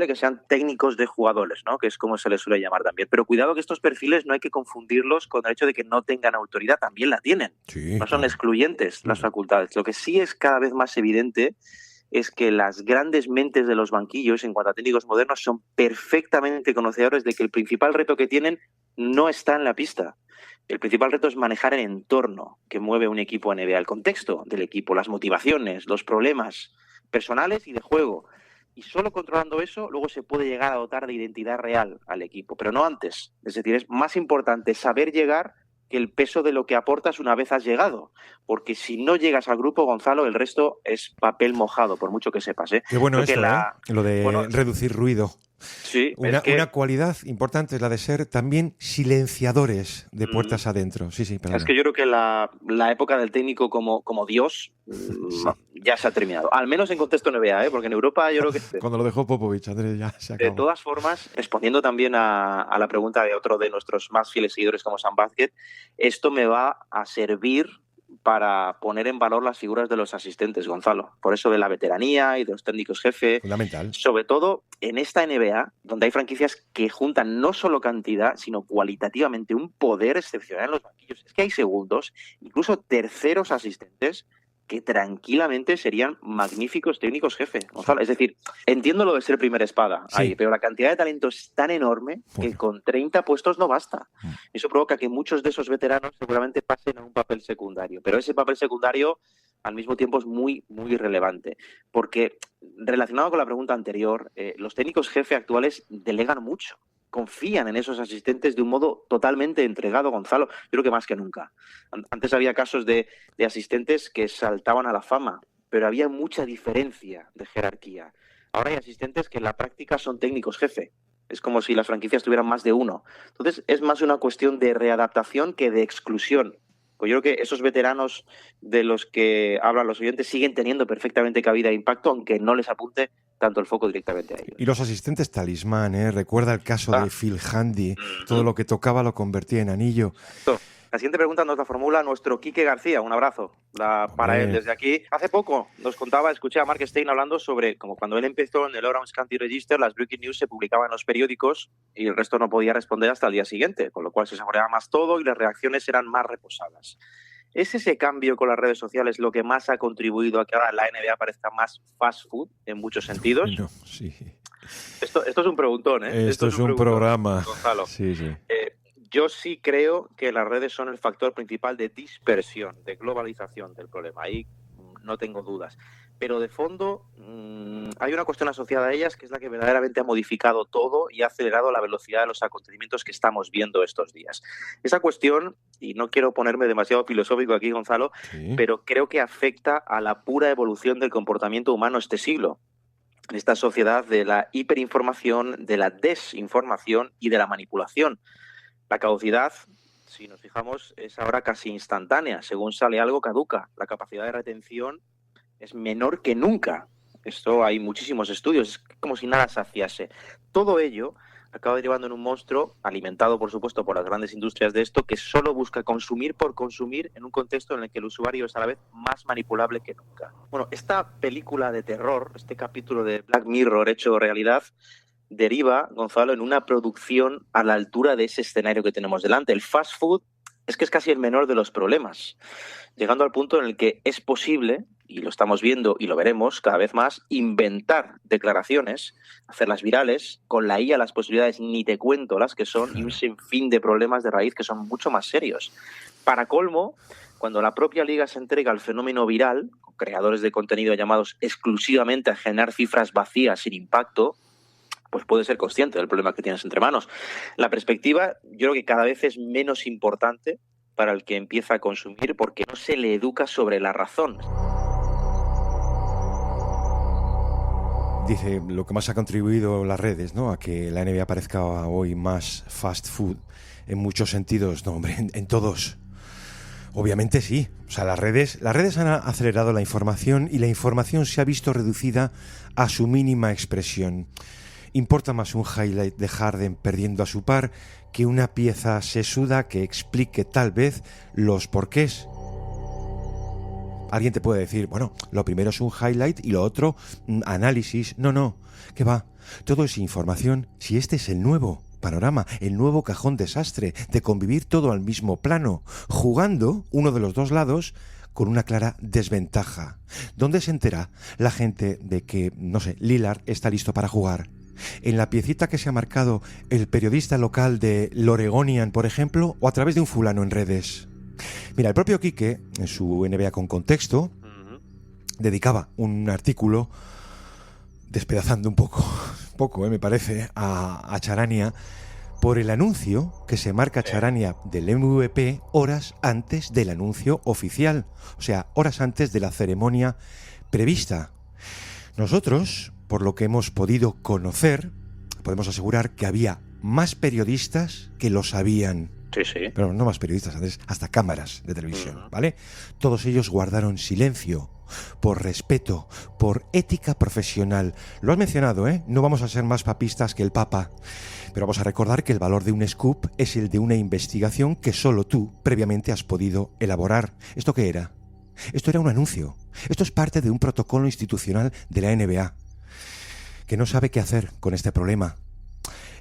que sean técnicos de jugadores, ¿no? Que es como se les suele llamar también. Pero cuidado que estos perfiles no hay que confundirlos con el hecho de que no tengan autoridad, también la tienen. Sí, no son excluyentes las facultades. Lo que sí es cada vez más evidente es que las grandes mentes de los banquillos en cuanto a técnicos modernos son perfectamente conocedores de que el principal reto que tienen no está en la pista. El principal reto es manejar el entorno que mueve un equipo NBA, el contexto del equipo, las motivaciones, los problemas personales y de juego. Y solo controlando eso, luego se puede llegar a dotar de identidad real al equipo, pero no antes. Es decir, es más importante saber llegar que el peso de lo que aportas una vez has llegado. Porque si no llegas al grupo, Gonzalo, el resto es papel mojado, por mucho que sepas. Qué bueno esto, lo de reducir ruido. Sí, una cualidad importante es la de ser también silenciadores de puertas adentro. Sí, perdona. Es que yo creo que la época del técnico como Dios ya se ha terminado. Al menos en contexto NBA, porque en Europa yo creo que... Cuando lo dejó Popovich, Andrés, ya se acabó. De todas formas, respondiendo también a la pregunta de otro de nuestros más fieles seguidores como Sam Vázquez, esto me va a servir para poner en valor las figuras de los asistentes, Gonzalo. Por eso de la veteranía y de los técnicos jefe. Fundamental. Sobre todo en esta NBA, donde hay franquicias que juntan no solo cantidad, sino cualitativamente un poder excepcional en los banquillos. Es que hay segundos, incluso terceros asistentes, que tranquilamente serían magníficos técnicos jefe, Gonzalo. Es decir, entiendo lo de ser primera espada ahí, pero la cantidad de talento es tan enorme que con 30 puestos no basta. Eso provoca que muchos de esos veteranos seguramente pasen a un papel secundario, pero ese papel secundario al mismo tiempo es muy, muy relevante, porque relacionado con la pregunta anterior, los técnicos jefe actuales delegan mucho. Confían en esos asistentes de un modo totalmente entregado, Gonzalo. Yo creo que más que nunca. Antes había casos de asistentes que saltaban a la fama, pero había mucha diferencia de jerarquía. Ahora hay asistentes que en la práctica son técnicos jefe. Es como si las franquicias tuvieran más de uno. Entonces es más una cuestión de readaptación que de exclusión. Pues yo creo que esos veteranos de los que hablan los oyentes siguen teniendo perfectamente cabida e impacto, aunque no les apunte tanto el foco directamente a ellos. Y los asistentes talismán, recuerda el caso de Phil Handy, todo lo que tocaba lo convertía en anillo. La siguiente pregunta nos la formula nuestro Quique García, un abrazo para él desde aquí. Hace poco nos contaba, escuché a Mark Stein hablando sobre como cuando él empezó en el Orange County Register, las breaking news se publicaban en los periódicos y el resto no podía responder hasta el día siguiente, con lo cual se saboreaba más todo y las reacciones eran más reposadas. ¿Es ese cambio con las redes sociales lo que más ha contribuido a que ahora la NBA parezca más fast food en muchos sentidos? No, sí. Esto es un preguntón, Esto es un programa. Gonzalo. Sí. Yo sí creo que las redes son el factor principal de dispersión, de globalización del problema. Ahí no tengo dudas. Pero de fondo hay una cuestión asociada a ellas que es la que verdaderamente ha modificado todo y ha acelerado la velocidad de los acontecimientos que estamos viendo estos días. Esa cuestión, y no quiero ponerme demasiado filosófico aquí, Gonzalo, pero creo que afecta a la pura evolución del comportamiento humano este siglo. En esta sociedad de la hiperinformación, de la desinformación y de la manipulación. La caducidad, si nos fijamos, es ahora casi instantánea. Según sale algo, caduca. La capacidad de retención es menor que nunca. Esto hay muchísimos estudios. Es como si nada saciase. Todo ello acaba derivando en un monstruo, alimentado, por supuesto, por las grandes industrias de esto, que solo busca consumir por consumir en un contexto en el que el usuario es a la vez más manipulable que nunca. Bueno, esta película de terror, este capítulo de Black Mirror hecho realidad, deriva, Gonzalo, en una producción a la altura de ese escenario que tenemos delante. El fast food es que es casi el menor de los problemas, llegando al punto en el que es posible, y lo estamos viendo y lo veremos cada vez más, inventar declaraciones, hacerlas virales, con la IA las posibilidades ni te cuento las que son, y un sinfín de problemas de raíz que son mucho más serios. Para colmo, cuando la propia liga se entrega al fenómeno viral, con creadores de contenido llamados exclusivamente a generar cifras vacías sin impacto, pues puedes ser consciente del problema que tienes entre manos. La perspectiva, yo creo que cada vez es menos importante para el que empieza a consumir porque no se le educa sobre la razón. Dice lo que más ha contribuido las redes, ¿no?, a que la NBA parezca hoy más fast food. En muchos sentidos, no, hombre, en todos. Obviamente sí. O sea, las redes han acelerado la información y la información se ha visto reducida a su mínima expresión. Importa más un highlight de Harden perdiendo a su par que una pieza sesuda que explique tal vez los porqués. Alguien te puede decir, bueno, lo primero es un highlight y lo otro, análisis. No, ¿qué va? Todo es información. Si este es el nuevo panorama, el nuevo cajón desastre de convivir todo al mismo plano, jugando uno de los dos lados con una clara desventaja. ¿Dónde se entera la gente de que, no sé, Lillard está listo para jugar? ¿En la piecita que se ha marcado el periodista local de l'Oregonian, por ejemplo, o a través de un fulano en redes? Mira, el propio Quique, en su NBA con contexto, dedicaba un artículo despedazando un poco, me parece, a Charania por el anuncio que se marca Charania del MVP horas antes del anuncio oficial, o sea, horas antes de la ceremonia prevista. Nosotros, por lo que hemos podido conocer, podemos asegurar que había más periodistas que lo sabían. Sí. Pero no más periodistas, Andrés, hasta cámaras de televisión, ¿vale? Todos ellos guardaron silencio, por respeto, por ética profesional. Lo has mencionado, ¿eh? No vamos a ser más papistas que el Papa. Pero vamos a recordar que el valor de un scoop es el de una investigación que solo tú previamente has podido elaborar. ¿Esto qué era? Esto era un anuncio. Esto es parte de un protocolo institucional de la NBA, que no sabe qué hacer con este problema.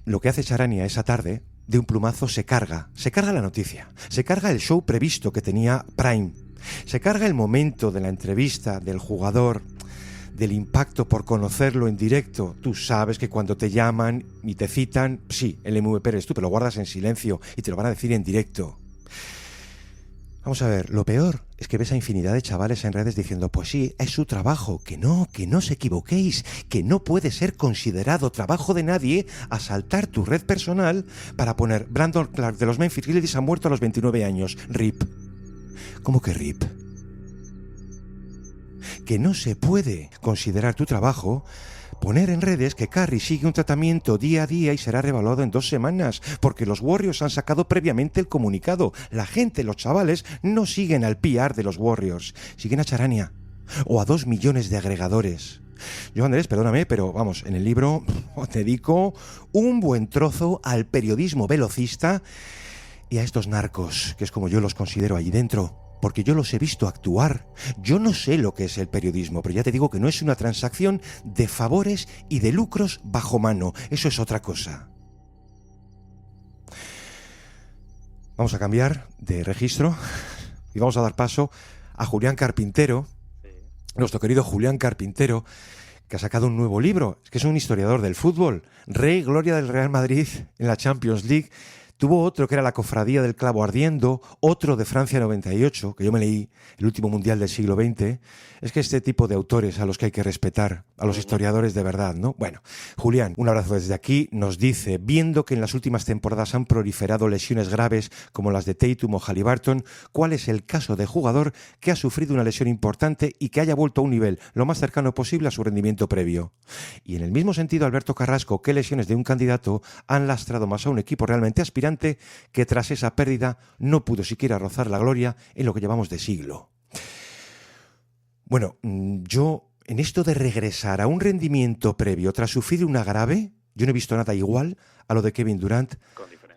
Lo que hace Charania esa tarde, de un plumazo, se carga la noticia, se carga el show previsto que tenía Prime, se carga el momento de la entrevista del jugador, del impacto por conocerlo en directo. Tú sabes que cuando te llaman y te citan, sí, el MVP eres tú, pero lo guardas en silencio y te lo van a decir en directo. Vamos a ver, lo peor es que ves a infinidad de chavales en redes diciendo, pues sí, es su trabajo, que no os equivoquéis, que no puede ser considerado trabajo de nadie asaltar tu red personal para poner Brandon Clark de los Memphis Grizzlies ha muerto a los 29 años. RIP. ¿Cómo que RIP? Que no se puede considerar tu trabajo poner en redes que Curry sigue un tratamiento día a día y será revaluado en 2 semanas, porque los Warriors han sacado previamente el comunicado. La gente, los chavales, no siguen al PR de los Warriors, siguen a Charania o a 2 millones de agregadores. Yo, Andrés, perdóname, pero vamos, en el libro dedico un buen trozo al periodismo velocista y a estos narcos, que es como yo los considero allí dentro. Porque yo los he visto actuar. Yo no sé lo que es el periodismo, pero ya te digo que no es una transacción de favores y de lucros bajo mano. Eso es otra cosa. Vamos a cambiar de registro y vamos a dar paso a Julián Carpintero, nuestro querido Julián Carpintero, que ha sacado un nuevo libro. Es que es un historiador del fútbol. Rey, gloria del Real Madrid en la Champions League. Tuvo otro que era La Cofradía del Clavo Ardiendo, otro de Francia 98, que yo me leí, el último mundial del siglo XX. Es que este tipo de autores a los que hay que respetar, a los historiadores de verdad, ¿no? Bueno, Julián, un abrazo desde aquí, nos dice, viendo que en las últimas temporadas han proliferado lesiones graves como las de Tatum o Haliburton, ¿cuál es el caso de jugador que ha sufrido una lesión importante y que haya vuelto a un nivel lo más cercano posible a su rendimiento previo? Y en el mismo sentido, Alberto Carrasco, ¿qué lesiones de un candidato han lastrado más a un equipo realmente aspirante que tras esa pérdida no pudo siquiera rozar la gloria en lo que llevamos de siglo? Bueno, yo en esto de regresar a un rendimiento previo tras sufrir una grave, yo no he visto nada igual a lo de Kevin Durant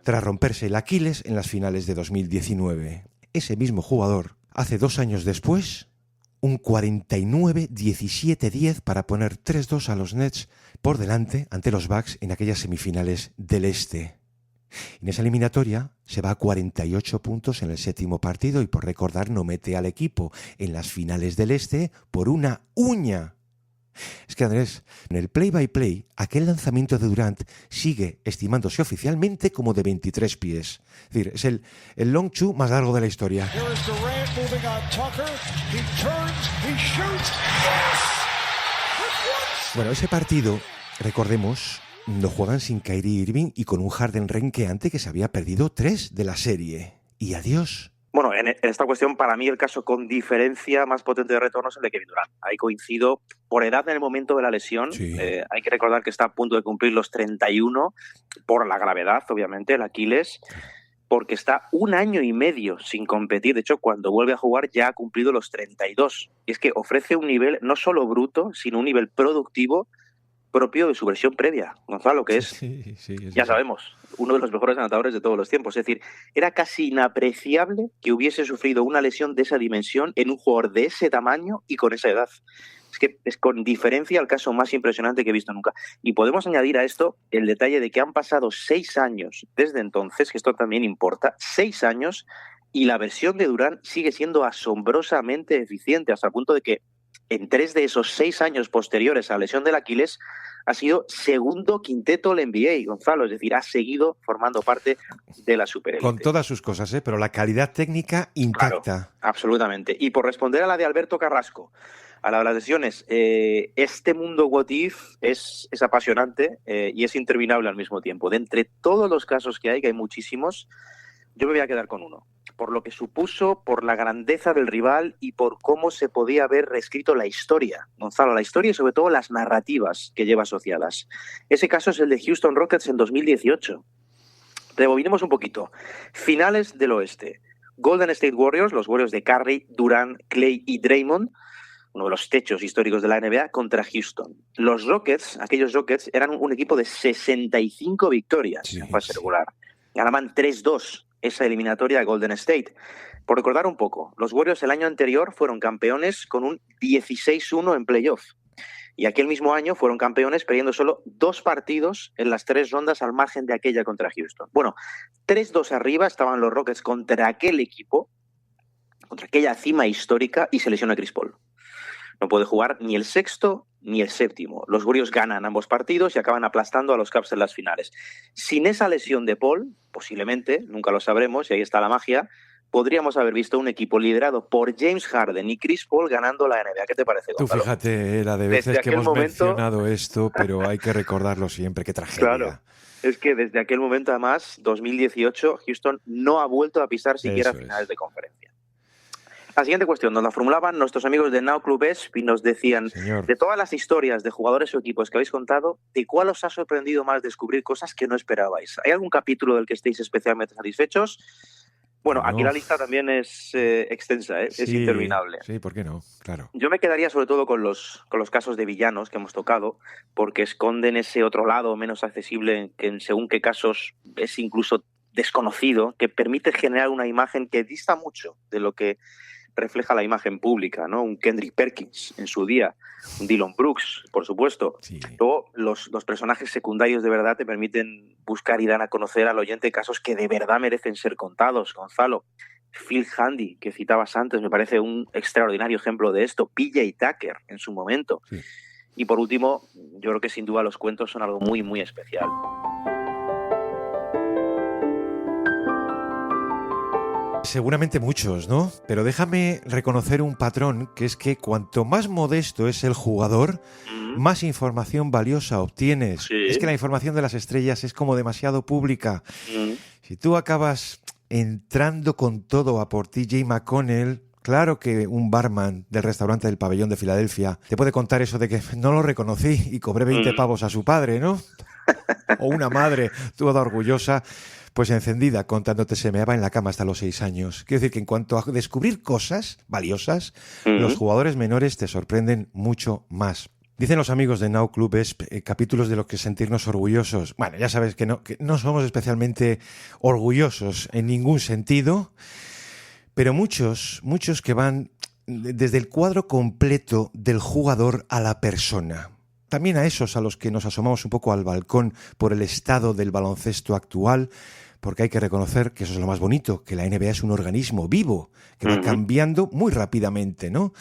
tras romperse el Aquiles en las finales de 2019. Ese mismo jugador, hace 2 años después, un 49-17-10 para poner 3-2 a los Nets, por delante ante los Bucks en aquellas semifinales del Este. En esa eliminatoria se va a 48 puntos en el 7º partido y, por recordar, no mete al equipo en las finales del Este por una uña. Es que, Andrés, en el play-by-play, aquel lanzamiento de Durant sigue estimándose oficialmente como de 23 pies. Es decir, es el long two más largo de la historia. Bueno, ese partido, recordemos, lo juegan sin Kyrie Irving y con un Harden renqueante que se había perdido 3 de la serie. Y adiós. Bueno, en esta cuestión, para mí, el caso con diferencia más potente de retorno es el de Kevin Durant. Ahí coincido por edad en el momento de la lesión. Sí. Hay que recordar que está a punto de cumplir los 31 por la gravedad, obviamente, el Aquiles, porque está 1 año y medio sin competir. De hecho, cuando vuelve a jugar ya ha cumplido los 32. Y es que ofrece un nivel no solo bruto, sino un nivel productivo propio de su versión previa, Gonzalo, que es, ya sabemos, uno de los mejores anotadores de todos los tiempos. Es decir, era casi inapreciable que hubiese sufrido una lesión de esa dimensión en un jugador de ese tamaño y con esa edad. Es que es con diferencia el caso más impresionante que he visto nunca. Y podemos añadir a esto el detalle de que han pasado 6 años desde entonces, que esto también importa, 6 años, y la versión de Durant sigue siendo asombrosamente eficiente, hasta el punto de que en 3 de esos 6 años posteriores a la lesión del Aquiles ha sido segundo quinteto del NBA, Gonzalo, es decir, ha seguido formando parte de la superélite. Con todas sus cosas, pero la calidad técnica intacta. Claro, absolutamente. Y por responder a la de Alberto Carrasco, a la de las lesiones, este mundo What If es apasionante y es interminable al mismo tiempo. De entre todos los casos que hay muchísimos, yo me voy a quedar con uno. Por lo que supuso, por la grandeza del rival y por cómo se podía haber reescrito la historia. Gonzalo, la historia y sobre todo las narrativas que lleva asociadas. Ese caso es el de Houston Rockets en 2018. Rebobinemos un poquito. Finales del oeste. Golden State Warriors, los Warriors de Curry, Durant, Clay y Draymond, uno de los techos históricos de la NBA, contra Houston. Los Rockets, aquellos Rockets, eran un equipo de 65 victorias en fase regular. Ganaban 3-2 esa eliminatoria de Golden State. Por recordar un poco, los Warriors el año anterior fueron campeones con un 16-1 en playoff. Y aquel mismo año fueron campeones perdiendo solo 2 partidos en las 3 rondas al margen de aquella contra Houston. Bueno, 3-2 arriba estaban los Rockets contra aquel equipo, contra aquella cima histórica, y se lesiona Chris Paul. No puede jugar ni el sexto ni el séptimo. Los Warriors ganan ambos partidos y acaban aplastando a los Cavs en las finales. Sin esa lesión de Paul, posiblemente, nunca lo sabremos, y ahí está la magia, podríamos haber visto un equipo liderado por James Harden y Chris Paul ganando la NBA. ¿Qué te parece, Gonzalo? Tú fíjate la de veces que hemos mencionado esto, pero hay que recordarlo siempre, qué tragedia. Claro, es que desde aquel momento, además, 2018, Houston no ha vuelto a pisar siquiera finales de conferencia. La siguiente cuestión nos la formulaban nuestros amigos de Now Club ESP y nos decían, de todas las historias de jugadores o equipos que habéis contado, ¿de cuál os ha sorprendido más descubrir cosas que no esperabais? ¿Hay algún capítulo del que estéis especialmente satisfechos? Bueno, aquí la lista también es extensa, es interminable. Sí, ¿por qué no? Claro. Yo me quedaría sobre todo con los casos de villanos que hemos tocado, porque esconden ese otro lado menos accesible que en según qué casos es incluso desconocido, que permite generar una imagen que dista mucho de lo que refleja la imagen pública, ¿no? Un Kendrick Perkins en su día, un Dillon Brooks, por supuesto. Sí. Luego, los personajes secundarios de verdad te permiten buscar y dar a conocer al oyente casos que de verdad merecen ser contados, Gonzalo. Phil Handy, que citabas antes, me parece un extraordinario ejemplo de esto. PJ Tucker, en su momento. Sí. Y por último, yo creo que sin duda los cuentos son algo muy, muy especial. Seguramente muchos, ¿no? Pero déjame reconocer un patrón, que es que cuanto más modesto es el jugador, más información valiosa obtienes. Sí. Es que la información de las estrellas es como demasiado pública. Si tú acabas entrando con todo a por TJ McConnell, claro que un barman del restaurante del Pabellón de Filadelfia te puede contar eso de que no lo reconocí y cobré 20 pavos a su padre, ¿no? O una madre toda orgullosa, pues encendida, contándote se meaba en la cama hasta los 6 años. Quiero decir que en cuanto a descubrir cosas valiosas, los jugadores menores te sorprenden mucho más. Dicen los amigos de Now Club ESP, capítulos de los que sentirnos orgullosos. Bueno, ya sabes que no somos especialmente orgullosos en ningún sentido, pero muchos que van desde el cuadro completo del jugador a la persona. también a esos a los que nos asomamos un poco al balcón por el estado del baloncesto actual, porque hay que reconocer que eso es lo más bonito, que la NBA es un organismo vivo, que va cambiando muy rápidamente, ¿no?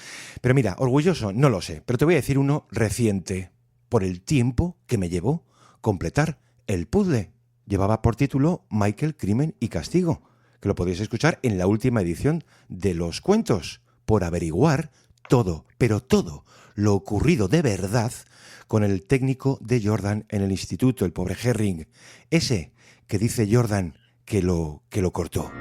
Pero mira, orgulloso, no lo sé, pero te voy a decir uno reciente, por el tiempo que me llevó completar el puzzle. Llevaba por título Michael, Crimen y Castigo, que lo podéis escuchar en la última edición de Los Cuentos, por averiguar todo, pero todo lo ocurrido de verdad con el técnico de Jordan en el instituto, el pobre Herring, ese que dice Jordan que lo cortó.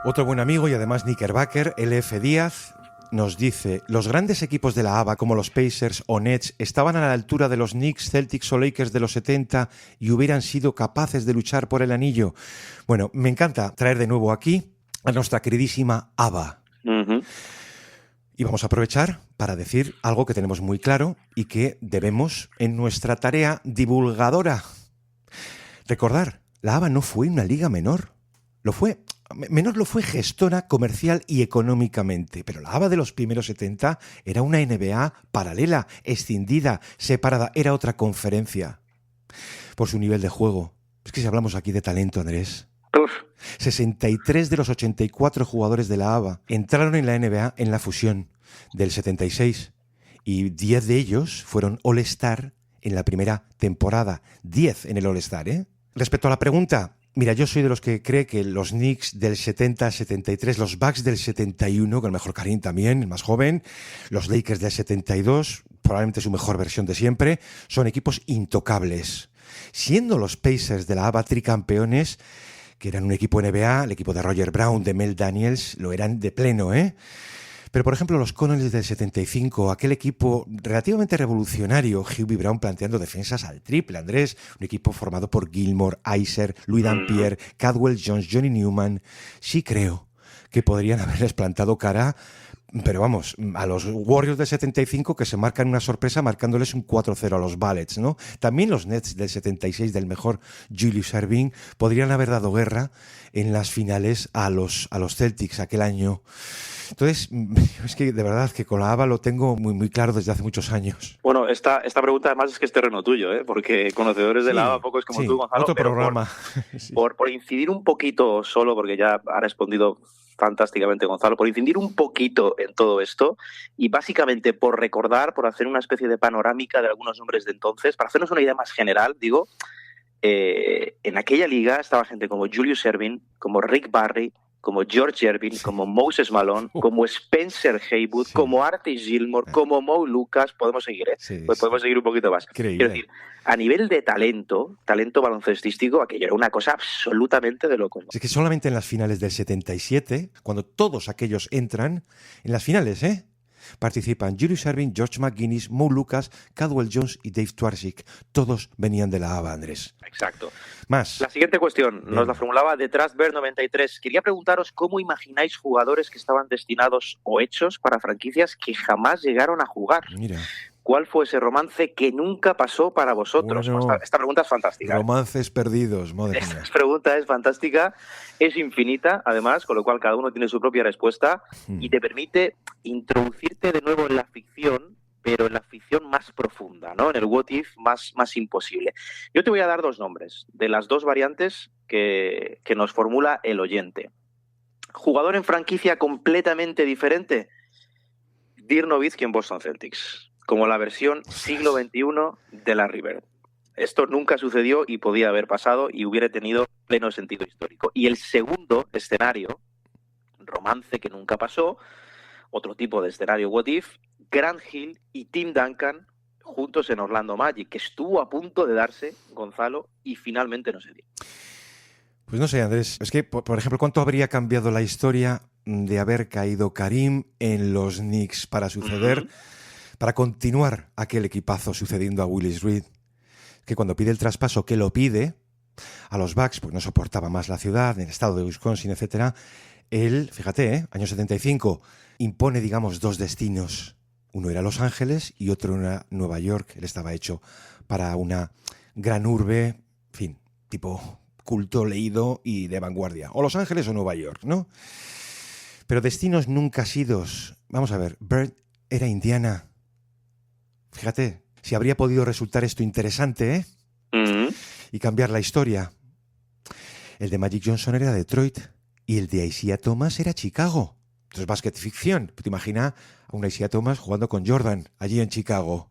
Otro buen amigo y además Knickerbacker, LF Díaz, nos dice: los grandes equipos de la ABA como los Pacers o Nets estaban a la altura de los Knicks, Celtics o Lakers de los 70 y hubieran sido capaces de luchar por el anillo. Bueno, me encanta traer de nuevo aquí a nuestra queridísima ABA. Y vamos a aprovechar para decir algo que tenemos muy claro y que debemos en nuestra tarea divulgadora. Recordar, la ABA no fue una liga menor. Lo fue gestora, comercial y económicamente, pero la ABA de los primeros 70 era una NBA paralela, escindida, separada, era otra conferencia. Por su nivel de juego. Es que si hablamos aquí de talento, Andrés. 63 de los 84 jugadores de la ABA entraron en la NBA en la fusión del 76 y 10 de ellos fueron All-Star en la primera temporada. 10 en el All-Star, ¿eh? Respecto a la pregunta, mira, yo soy de los que cree que los Knicks del 70-73, los Bucks del 71, con el mejor Karim también, el más joven, los Lakers del 72, probablemente su mejor versión de siempre, son equipos intocables. Siendo los Pacers de la ABA tricampeones, que eran un equipo NBA, el equipo de Roger Brown, de Mel Daniels, lo eran de pleno, ¿eh? Pero, por ejemplo, los Connells del 75, aquel equipo relativamente revolucionario, Hubie Brown planteando defensas al triple, Andrés, un equipo formado por Gilmore, Iser, Louis Dampier, Caldwell Jones, Johnny Newman, sí creo que podrían haberles plantado cara, pero vamos, a los Warriors del 75 que se marcan una sorpresa marcándoles un 4-0 a los Bullets, ¿no? También los Nets del 76 del mejor Julius Erving podrían haber dado guerra en las finales a los Celtics aquel año. Entonces, es que de verdad que con la ABA lo tengo muy, muy claro desde hace muchos años. Bueno, esta pregunta además es que es terreno tuyo, ¿eh? Porque conocedores de la ABA pocos como tú, Gonzalo. Otro programa. Por incidir un poquito solo, porque ya ha respondido fantásticamente Gonzalo, por incidir un poquito en todo esto y básicamente por recordar, por hacer una especie de panorámica de algunos nombres de entonces, para hacernos una idea más general, digo, en aquella liga estaba gente como Julius Erving, como Rick Barry, como George Erving, como Moses Malone, como Spencer Haywood, como Artis Gilmore, como Mo Lucas, podemos seguir, ¿eh? Sí, pues podemos seguir un poquito más. Increíble. Quiero decir, a nivel de talento baloncestístico, aquello era una cosa absolutamente de loco. Es que solamente en las finales del 77, cuando todos aquellos entran, en las finales, participan Julius Erving, George McGuinness, Mo Lucas, Caldwell Jones y Dave Twarsik. Todos venían de la ABA, Andrés. Exacto. Más. La siguiente cuestión nos la formulaba de Trustbear93. Quería preguntaros cómo imagináis jugadores que estaban destinados o hechos para franquicias que jamás llegaron a jugar. Mira. ¿Cuál fue ese romance que nunca pasó para vosotros? Bueno, esta pregunta es fantástica. Romances perdidos, madre mía. Esta pregunta es fantástica, es infinita, además, con lo cual cada uno tiene su propia respuesta y te permite introducirte de nuevo en la ficción, pero en la ficción más profunda, ¿no? En el what if más imposible. Yo te voy a dar dos nombres de las dos variantes que nos formula el oyente. Jugador en franquicia completamente diferente, Dirk Nowitzki en Boston Celtics, como la versión siglo XXI de la River. Esto nunca sucedió y podía haber pasado y hubiera tenido pleno sentido histórico. Y el segundo escenario, romance que nunca pasó, otro tipo de escenario what if, Grant Hill y Tim Duncan juntos en Orlando Magic, que estuvo a punto de darse, Gonzalo, y finalmente no se dio. Pues no sé, Andrés, es que, por ejemplo, ¿cuánto habría cambiado la historia de haber caído Karim en los Knicks para suceder, para continuar aquel equipazo sucediendo a Willis Reed? Que cuando pide el traspaso, que lo pide a los Bucks, pues no soportaba más la ciudad, el estado de Wisconsin, etcétera. Él, fíjate, año 75, impone, digamos, dos destinos. Uno era Los Ángeles y otro era Nueva York. Él estaba hecho para una gran urbe, en fin, tipo culto, leído y de vanguardia. O Los Ángeles o Nueva York, ¿no? Pero destinos nunca sidos. Vamos a ver, Bird era Indiana. Fíjate, si habría podido resultar esto interesante, ¿eh? Mm-hmm. Y cambiar la historia. El de Magic Johnson era Detroit y el de Isaiah Thomas era Chicago. Entonces, básquet ficción. Te imaginas a un Isaiah Thomas jugando con Jordan allí en Chicago.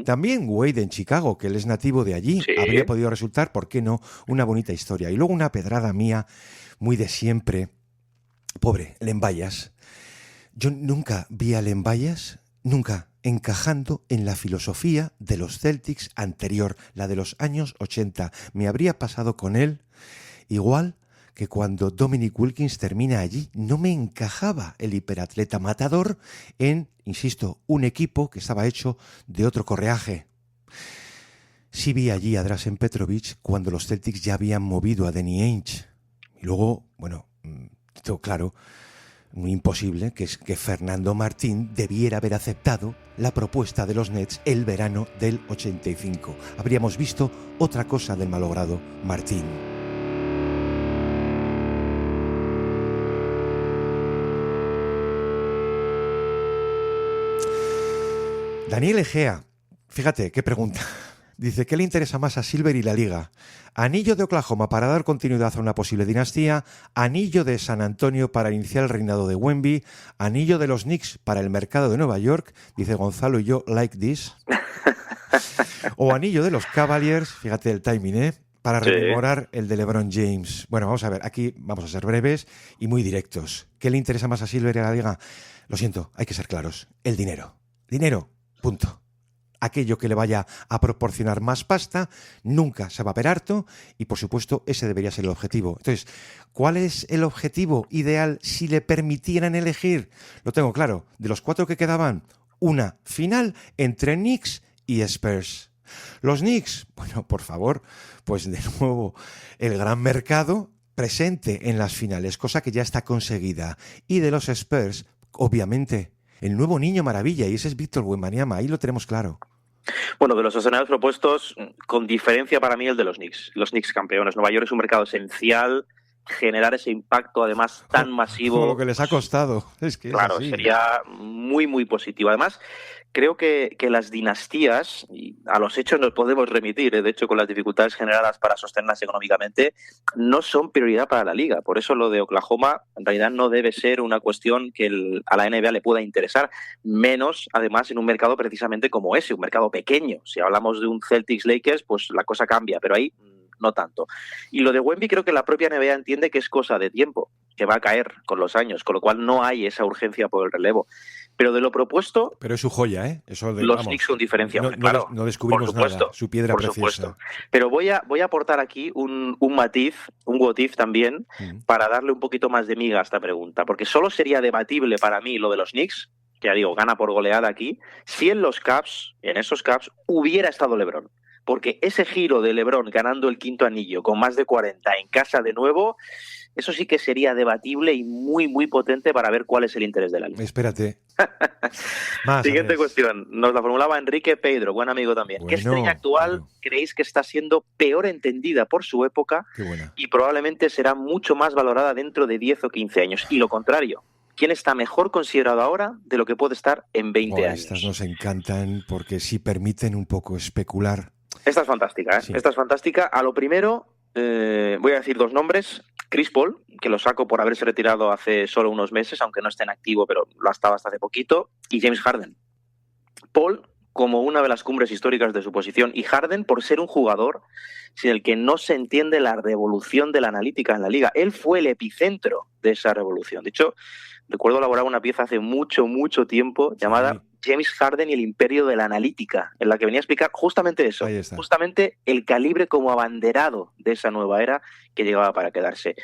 También Wade en Chicago, que él es nativo de allí. Sí. Habría podido resultar, ¿por qué no?, una bonita historia. Y luego una pedrada mía, muy de siempre. Pobre, Len Bias. Yo nunca vi a Len Bias, nunca encajando en la filosofía de los Celtics anterior, la de los años 80. Me habría pasado con él igual que cuando Dominic Wilkins termina allí. No me encajaba el hiperatleta matador en, insisto, un equipo que estaba hecho de otro correaje. Sí vi allí a Drazen Petrovic cuando los Celtics ya habían movido a Danny Ainge. Y luego, bueno, todo claro, muy imposible que es que Fernando Martín debiera haber aceptado la propuesta de los Nets el verano del 85. Habríamos visto otra cosa del malogrado Martín. Daniel Egea, fíjate qué pregunta. Dice, ¿qué le interesa más a Silver y la Liga? Anillo de Oklahoma para dar continuidad a una posible dinastía, anillo de San Antonio para iniciar el reinado de Wemby, anillo de los Knicks para el mercado de Nueva York, dice Gonzalo y yo, like this, o anillo de los Cavaliers, fíjate el timing, para rememorar el de LeBron James. Bueno, vamos a ver, aquí vamos a ser breves y muy directos. ¿Qué le interesa más a Silver y a la Liga? Lo siento, hay que ser claros, el dinero. Dinero. Punto. Aquello que le vaya a proporcionar más pasta nunca se va a ver harto y, por supuesto, ese debería ser el objetivo. Entonces, ¿cuál es el objetivo ideal si le permitieran elegir? Lo tengo claro. De los 4 que quedaban, una final entre Knicks y Spurs. Los Knicks, bueno, por favor, pues de nuevo el gran mercado presente en las finales, cosa que ya está conseguida. Y de los Spurs, obviamente, el nuevo niño maravilla, y ese es Víctor Wembanyama, ahí lo tenemos claro. Bueno, de los escenarios propuestos, con diferencia para mí el de los Knicks. Los Knicks campeones. Nueva York es un mercado esencial. Generar ese impacto, además, tan masivo. Como lo que les ha costado. Es que claro, es sería muy, muy positivo. Además, creo que las dinastías, y a los hechos nos podemos remitir, de hecho, con las dificultades generadas para sostenerlas económicamente, no son prioridad para la Liga. Por eso lo de Oklahoma, en realidad, no debe ser una cuestión que a la NBA le pueda interesar, menos, además, en un mercado precisamente como ese, un mercado pequeño. Si hablamos de un Celtics-Lakers, pues la cosa cambia, pero ahí no tanto. Y lo de Wemby creo que la propia NBA entiende que es cosa de tiempo, que va a caer con los años, con lo cual no hay esa urgencia por el relevo. Pero de lo propuesto... Pero es su joya, ¿eh? Eso los Knicks son diferencia. Claro, no descubrimos nada, su piedra por preciosa. Supuesto. Pero voy a aportar aquí un matiz, un what if también, para darle un poquito más de miga a esta pregunta. Porque solo sería debatible para mí lo de los Knicks, que ya digo, gana por goleada aquí, si en esos Caps, hubiera estado LeBron. Porque ese giro de LeBron ganando el 5º anillo con más de 40 en casa de nuevo, eso sí que sería debatible y muy, muy potente para ver cuál es el interés de la Liga. Espérate. Siguiente cuestión. Nos la formulaba Enrique Pedro, buen amigo también. Bueno, ¿Qué estrella actual creéis que está siendo peor entendida por su época y probablemente será mucho más valorada dentro de 10 o 15 años? Y lo contrario. ¿Quién está mejor considerado ahora de lo que puede estar en 20 años? Estas nos encantan porque sí permiten un poco especular. Esta es fantástica, ¿eh? Sí. Esta es fantástica. A lo primero, voy a decir 2 nombres. Chris Paul, que lo saco por haberse retirado hace solo unos meses, aunque no esté en activo, pero lo ha estado hasta hace poquito. Y James Harden. Paul, como una de las cumbres históricas de su posición, y Harden por ser un jugador sin el que no se entiende la revolución de la analítica en la Liga. Él fue el epicentro de esa revolución. De hecho, recuerdo elaborar una pieza hace mucho, mucho tiempo llamada James Harden y el imperio de la analítica, en la que venía a explicar justamente eso, justamente el calibre como abanderado de esa nueva era que llegaba para quedarse.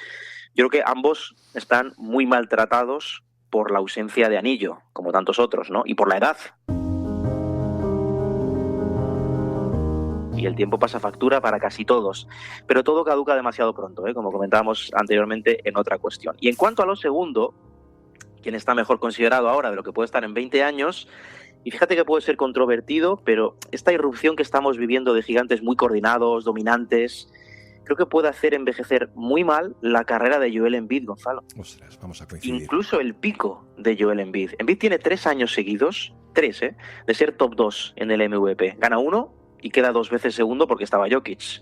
Yo creo que ambos están muy maltratados por la ausencia de anillo, como tantos otros, ¿no? Y por la edad. Y el tiempo pasa factura para casi todos, pero todo caduca demasiado pronto, como comentábamos anteriormente en otra cuestión. Y en cuanto a lo segundo, ¿quién está mejor considerado ahora de lo que puede estar en 20 años? Y fíjate que puede ser controvertido, pero esta irrupción que estamos viviendo de gigantes muy coordinados, dominantes, creo que puede hacer envejecer muy mal la carrera de Joel Embiid, Gonzalo. Ostras, vamos a coincidir. Incluso el pico de Joel Embiid. Embiid tiene 3 años seguidos 3, de ser top 2 en el MVP. Gana uno y queda 2 veces segundo porque estaba Jokic.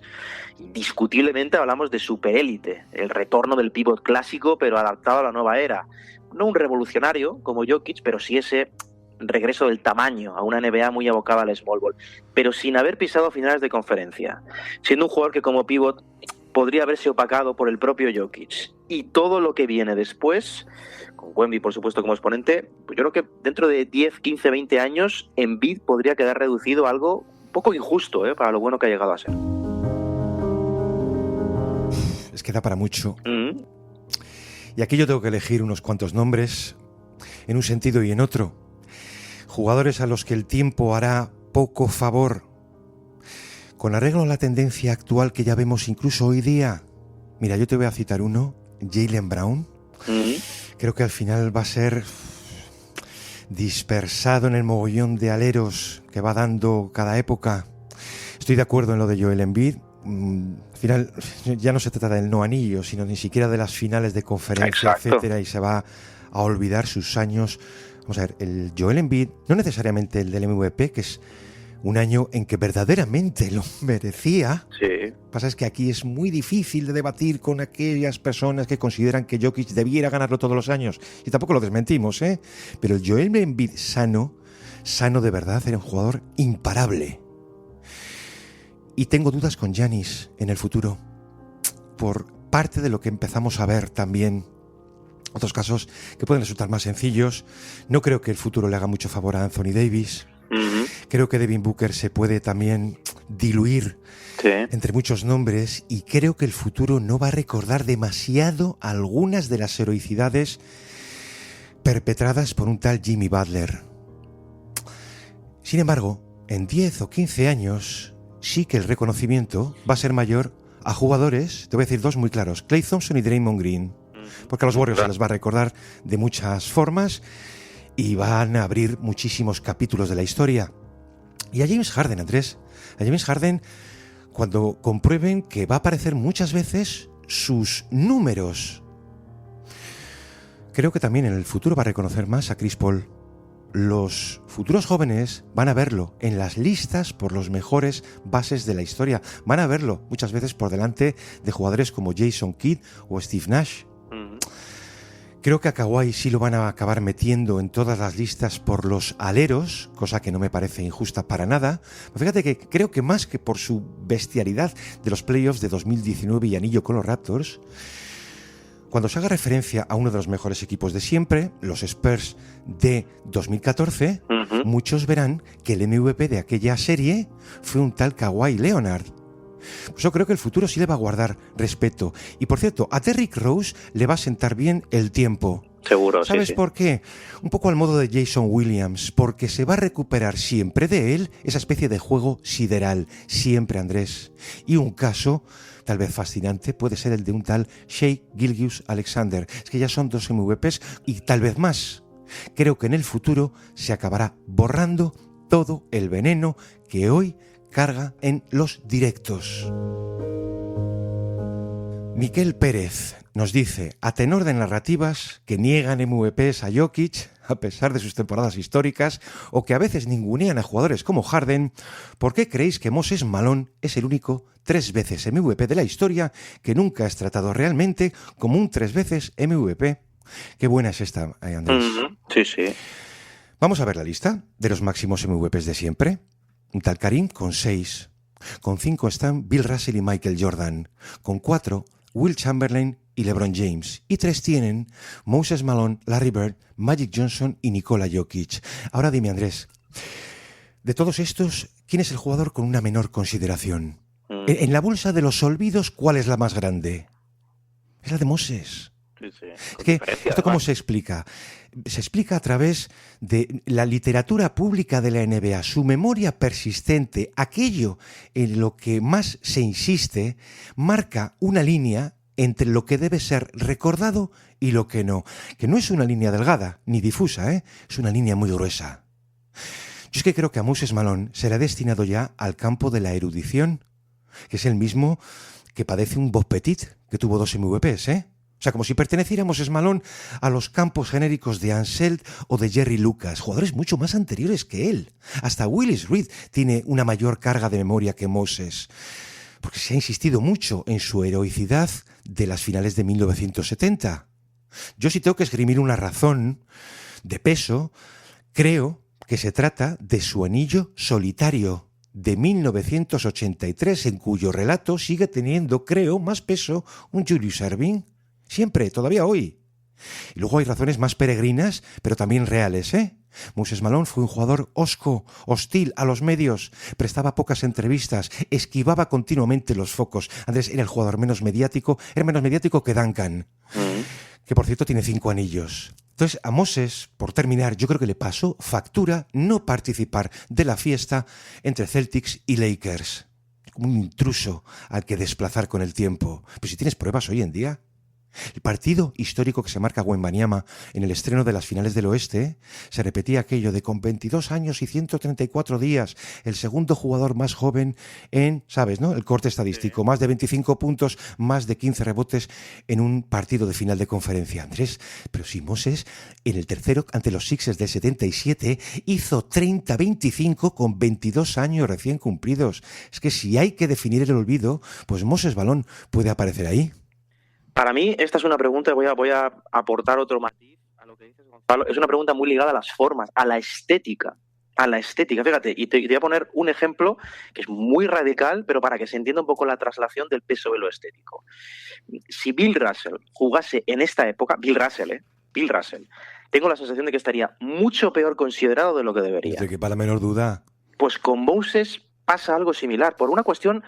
Indiscutiblemente hablamos de superélite, el retorno del pívot clásico pero adaptado a la nueva era. No un revolucionario como Jokic, pero sí ese regreso del tamaño a una NBA muy abocada al small ball, pero sin haber pisado finales de conferencia, siendo un jugador que como pívot podría haberse opacado por el propio Jokic. Y todo lo que viene después, con Wemby por supuesto como exponente, pues yo creo que dentro de 10, 15, 20 años Embiid podría quedar reducido a algo un poco injusto para lo bueno que ha llegado a ser. Es que da para mucho. Y aquí yo tengo que elegir unos cuantos nombres, en un sentido y en otro. Jugadores a los que el tiempo hará poco favor. Con arreglo a la tendencia actual que ya vemos incluso hoy día. Mira, yo te voy a citar uno, Jaylen Brown. Creo que al final va a ser dispersado en el mogollón de aleros que va dando cada época. Estoy de acuerdo en lo de Joel Embiid. Al final ya no se trata del no anillo, sino ni siquiera de las finales de conferencia, etcétera, y se va a olvidar sus años. Vamos a ver, el Joel Embiid, no necesariamente el del MVP, que es un año en que verdaderamente lo merecía. Sí. Lo que pasa es que aquí es muy difícil de debatir con aquellas personas que consideran que Jokic debiera ganarlo todos los años. Y tampoco lo desmentimos, ¿eh? Pero el Joel Embiid sano de verdad, era un jugador imparable. Y tengo dudas con Giannis en el futuro, por parte de lo que empezamos a ver también. Otros casos que pueden resultar más sencillos. No creo que el futuro le haga mucho favor a Anthony Davis. Creo que Devin Booker se puede también diluir entre muchos nombres, y creo que el futuro no va a recordar demasiado algunas de las heroicidades perpetradas por un tal Jimmy Butler. Sin embargo, en 10 o 15 años sí que el reconocimiento va a ser mayor a jugadores, te voy a decir dos muy claros, Klay Thompson y Draymond Green, porque a los Warriors se les va a recordar de muchas formas y van a abrir muchísimos capítulos de la historia. Y a James Harden, Andrés, a James Harden, cuando comprueben que va a aparecer muchas veces sus números. Creo que también en el futuro va a reconocer más a Chris Paul. Los futuros jóvenes van a verlo en las listas por los mejores bases de la historia. Van a verlo muchas veces por delante de jugadores como Jason Kidd o Steve Nash. Creo que a Kawhi sí lo van a acabar metiendo en todas las listas por los aleros, cosa que no me parece injusta para nada. Pero fíjate que creo que más que por su bestialidad de los playoffs de 2019 y anillo con los Raptors, cuando se haga referencia a uno de los mejores equipos de siempre, los Spurs de 2014, muchos verán que el MVP de aquella serie fue un tal Kawhi Leonard. Pues yo creo que el futuro sí le va a guardar respeto. Y por cierto, a Derrick Rose le va a sentar bien el tiempo. Seguro, ¿Sabes sí. por qué? Un poco al modo de Jason Williams, porque se va a recuperar siempre de él esa especie de juego sideral. Siempre, Andrés. Y un caso tal vez fascinante puede ser el de un tal Shai Gilgeous-Alexander. Es que ya son 2 MVPs y tal vez más. Creo que en el futuro se acabará borrando todo el veneno que hoy carga en los directos. Miquel Pérez nos dice, a tenor de narrativas que niegan MVPs a Jokic, a pesar de sus temporadas históricas, o que a veces ningunean a jugadores como Harden, ¿por qué creéis que Moses Malone es el único 3 veces MVP de la historia que nunca es tratado realmente como un 3 veces MVP? Qué buena es esta, Andrés. Sí, sí. Vamos a ver la lista de los máximos MVPs de siempre. Un tal Karim con 6. Con 5 están Bill Russell y Michael Jordan. Con 4, Will Chamberlain y LeBron James. Y 3 tienen Moses Malone, Larry Bird, Magic Johnson y Nikola Jokic. Ahora dime, Andrés, de todos estos, ¿quién es el jugador con una menor consideración? En la bolsa de los olvidos, ¿cuál es la más grande? Es la de Moses. Sí, sí. Es que, ¿esto cómo se explica? Se explica a través de la literatura pública de la NBA, su memoria persistente, aquello en lo que más se insiste, marca una línea entre lo que debe ser recordado y lo que no es una línea delgada ni difusa, es una línea muy gruesa. Yo es que creo que a Moses Malone será destinado ya al campo de la erudición, que es el mismo que padece un Bob Pettit, que tuvo 2 MVPs, O sea, como si perteneciéramos Malone a los campos genéricos de Anseld o de Jerry Lucas, jugadores mucho más anteriores que él. Hasta Willis Reed tiene una mayor carga de memoria que Moses, porque se ha insistido mucho en su heroicidad de las finales de 1970. Yo sí tengo que esgrimir una razón de peso, creo que se trata de su anillo solitario de 1983, en cuyo relato sigue teniendo, creo, más peso un Julius Erving. Siempre, todavía hoy. Y luego hay razones más peregrinas, pero también reales, ¿eh? Moses Malone fue un jugador hosco, hostil a los medios, prestaba pocas entrevistas, esquivaba continuamente los focos. Andrés era el jugador menos mediático, era menos mediático que Duncan, que por cierto tiene 5 anillos. Entonces a Moses, por terminar, yo creo que le pasó factura no participar de la fiesta entre Celtics y Lakers. Como un intruso al que desplazar con el tiempo. Pero si tienes pruebas hoy en día. El partido histórico que se marca Wembanyama en el estreno de las finales del Oeste, se repetía aquello de con 22 años y 134 días, el segundo jugador más joven en, ¿sabes, no? El corte estadístico, más de 25 puntos, más de 15 rebotes en un partido de final de conferencia. Andrés, pero si Moses en el tercero ante los Sixers del 77 hizo 30-25 con 22 años recién cumplidos. Es que si hay que definir el olvido, pues Moses Malone puede aparecer ahí. Para mí, esta es una pregunta, voy a aportar otro matiz a lo que dices, Gonzalo. Es una pregunta muy ligada a las formas, a la estética. Fíjate, y te voy a poner un ejemplo que es muy radical, pero para que se entienda un poco la traslación del peso de lo estético. Si Bill Russell jugase en esta época, Bill Russell, tengo la sensación de que estaría mucho peor considerado de lo que debería. De que para la menor duda. Pues con Moses pasa algo similar, por una cuestión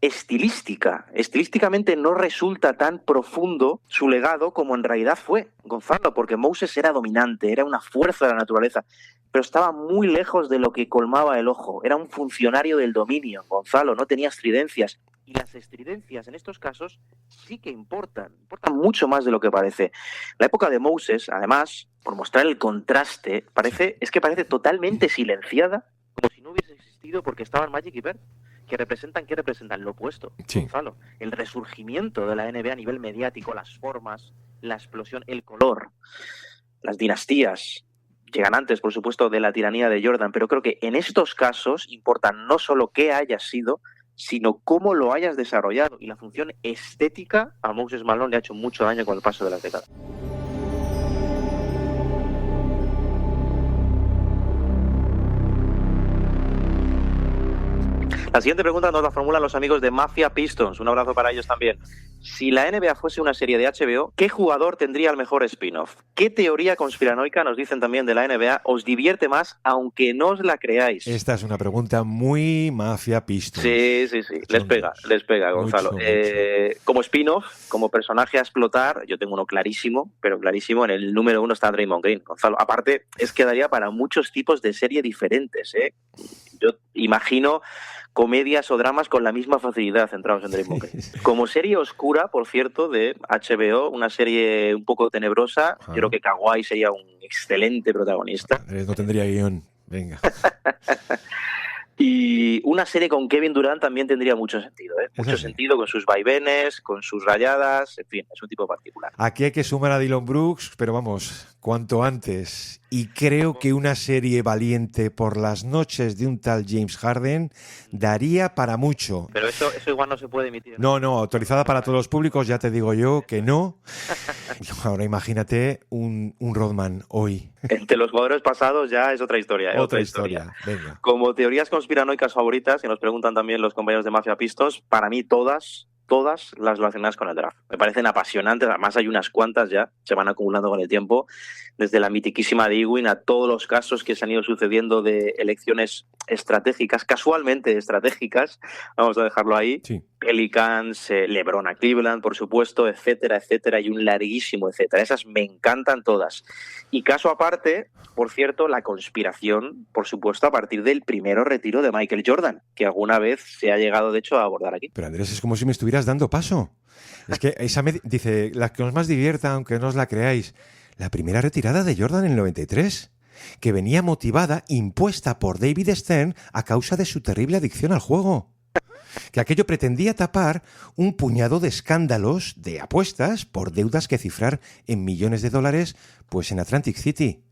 estilística. Estilísticamente no resulta tan profundo su legado como en realidad fue, Gonzalo, porque Moses era dominante, era una fuerza de la naturaleza, pero estaba muy lejos de lo que colmaba el ojo. Era un funcionario del dominio, Gonzalo, no tenía estridencias. Y las estridencias en estos casos sí que importan mucho más de lo que parece. La época de Moses, además, por mostrar el contraste, parece totalmente silenciada, como si no hubiese existido porque estaban Magic y Bird. ¿Qué representan? Lo opuesto, sí. Gonzalo. El resurgimiento de la NBA a nivel mediático, las formas, la explosión, el color, las dinastías. Llegan antes, por supuesto, de la tiranía de Jordan, pero creo que en estos casos importa no solo qué hayas sido, sino cómo lo hayas desarrollado. Y la función estética a Moses Malone le ha hecho mucho daño con el paso de las décadas. La siguiente pregunta nos la formulan los amigos de Mafia Pistons. Un abrazo para ellos también. Si la NBA fuese una serie de HBO, ¿qué jugador tendría el mejor spin-off? ¿Qué teoría conspiranoica, nos dicen también de la NBA, os divierte más, aunque no os la creáis? Esta es una pregunta muy Mafia Pistons. Sí. Les pega, Gonzalo. Mucho. Como spin-off, como personaje a explotar, yo tengo uno clarísimo, en el número 1 está Draymond Green, Gonzalo. Aparte, es que daría para muchos tipos de serie diferentes, ¿eh? Yo imagino comedias o dramas con la misma facilidad centrados en Draymond Green. Como serie oscura, por cierto, de HBO, una serie un poco tenebrosa, yo creo que Kawhi sería un excelente protagonista. No tendría guión, venga. Y una serie con Kevin Durant también tendría mucho sentido, ¿eh? Mucho sentido con sus vaivenes, con sus rayadas, en fin, es un tipo particular. Aquí hay que sumar a Dillon Brooks, pero vamos, cuanto antes. Y creo que una serie valiente por las noches de un tal James Harden daría para mucho. Pero eso igual no se puede emitir. No, autorizada para todos los públicos, ya te digo yo que no. Ahora imagínate un Rodman hoy. Entre los jugadores pasados ya es otra historia. Otra historia. Venga. Como teorías conspiranoicas favoritas, que nos preguntan también los compañeros de Mafia Pistons, para mí todas las relacionadas con el draft. Me parecen apasionantes, además hay unas cuantas ya, se van acumulando con el tiempo, desde la mitiquísima de Ewing a todos los casos que se han ido sucediendo de elecciones estratégicas, casualmente estratégicas, vamos a dejarlo ahí, sí. Pelicans, LeBron a Cleveland, por supuesto, etcétera, y un larguísimo etcétera. Esas me encantan todas. Y caso aparte, por cierto, la conspiración, por supuesto, a partir del primero retiro de Michael Jordan, que alguna vez se ha llegado, de hecho, a abordar aquí. Pero Andrés, es como si me estuvieras dando paso. Es que esa dice, la que os más divierta, aunque no os la creáis, la primera retirada de Jordan en el 93, que venía motivada, impuesta por David Stern a causa de su terrible adicción al juego. Que aquello pretendía tapar un puñado de escándalos de apuestas por deudas que cifrar en millones de dólares, pues en Atlantic City.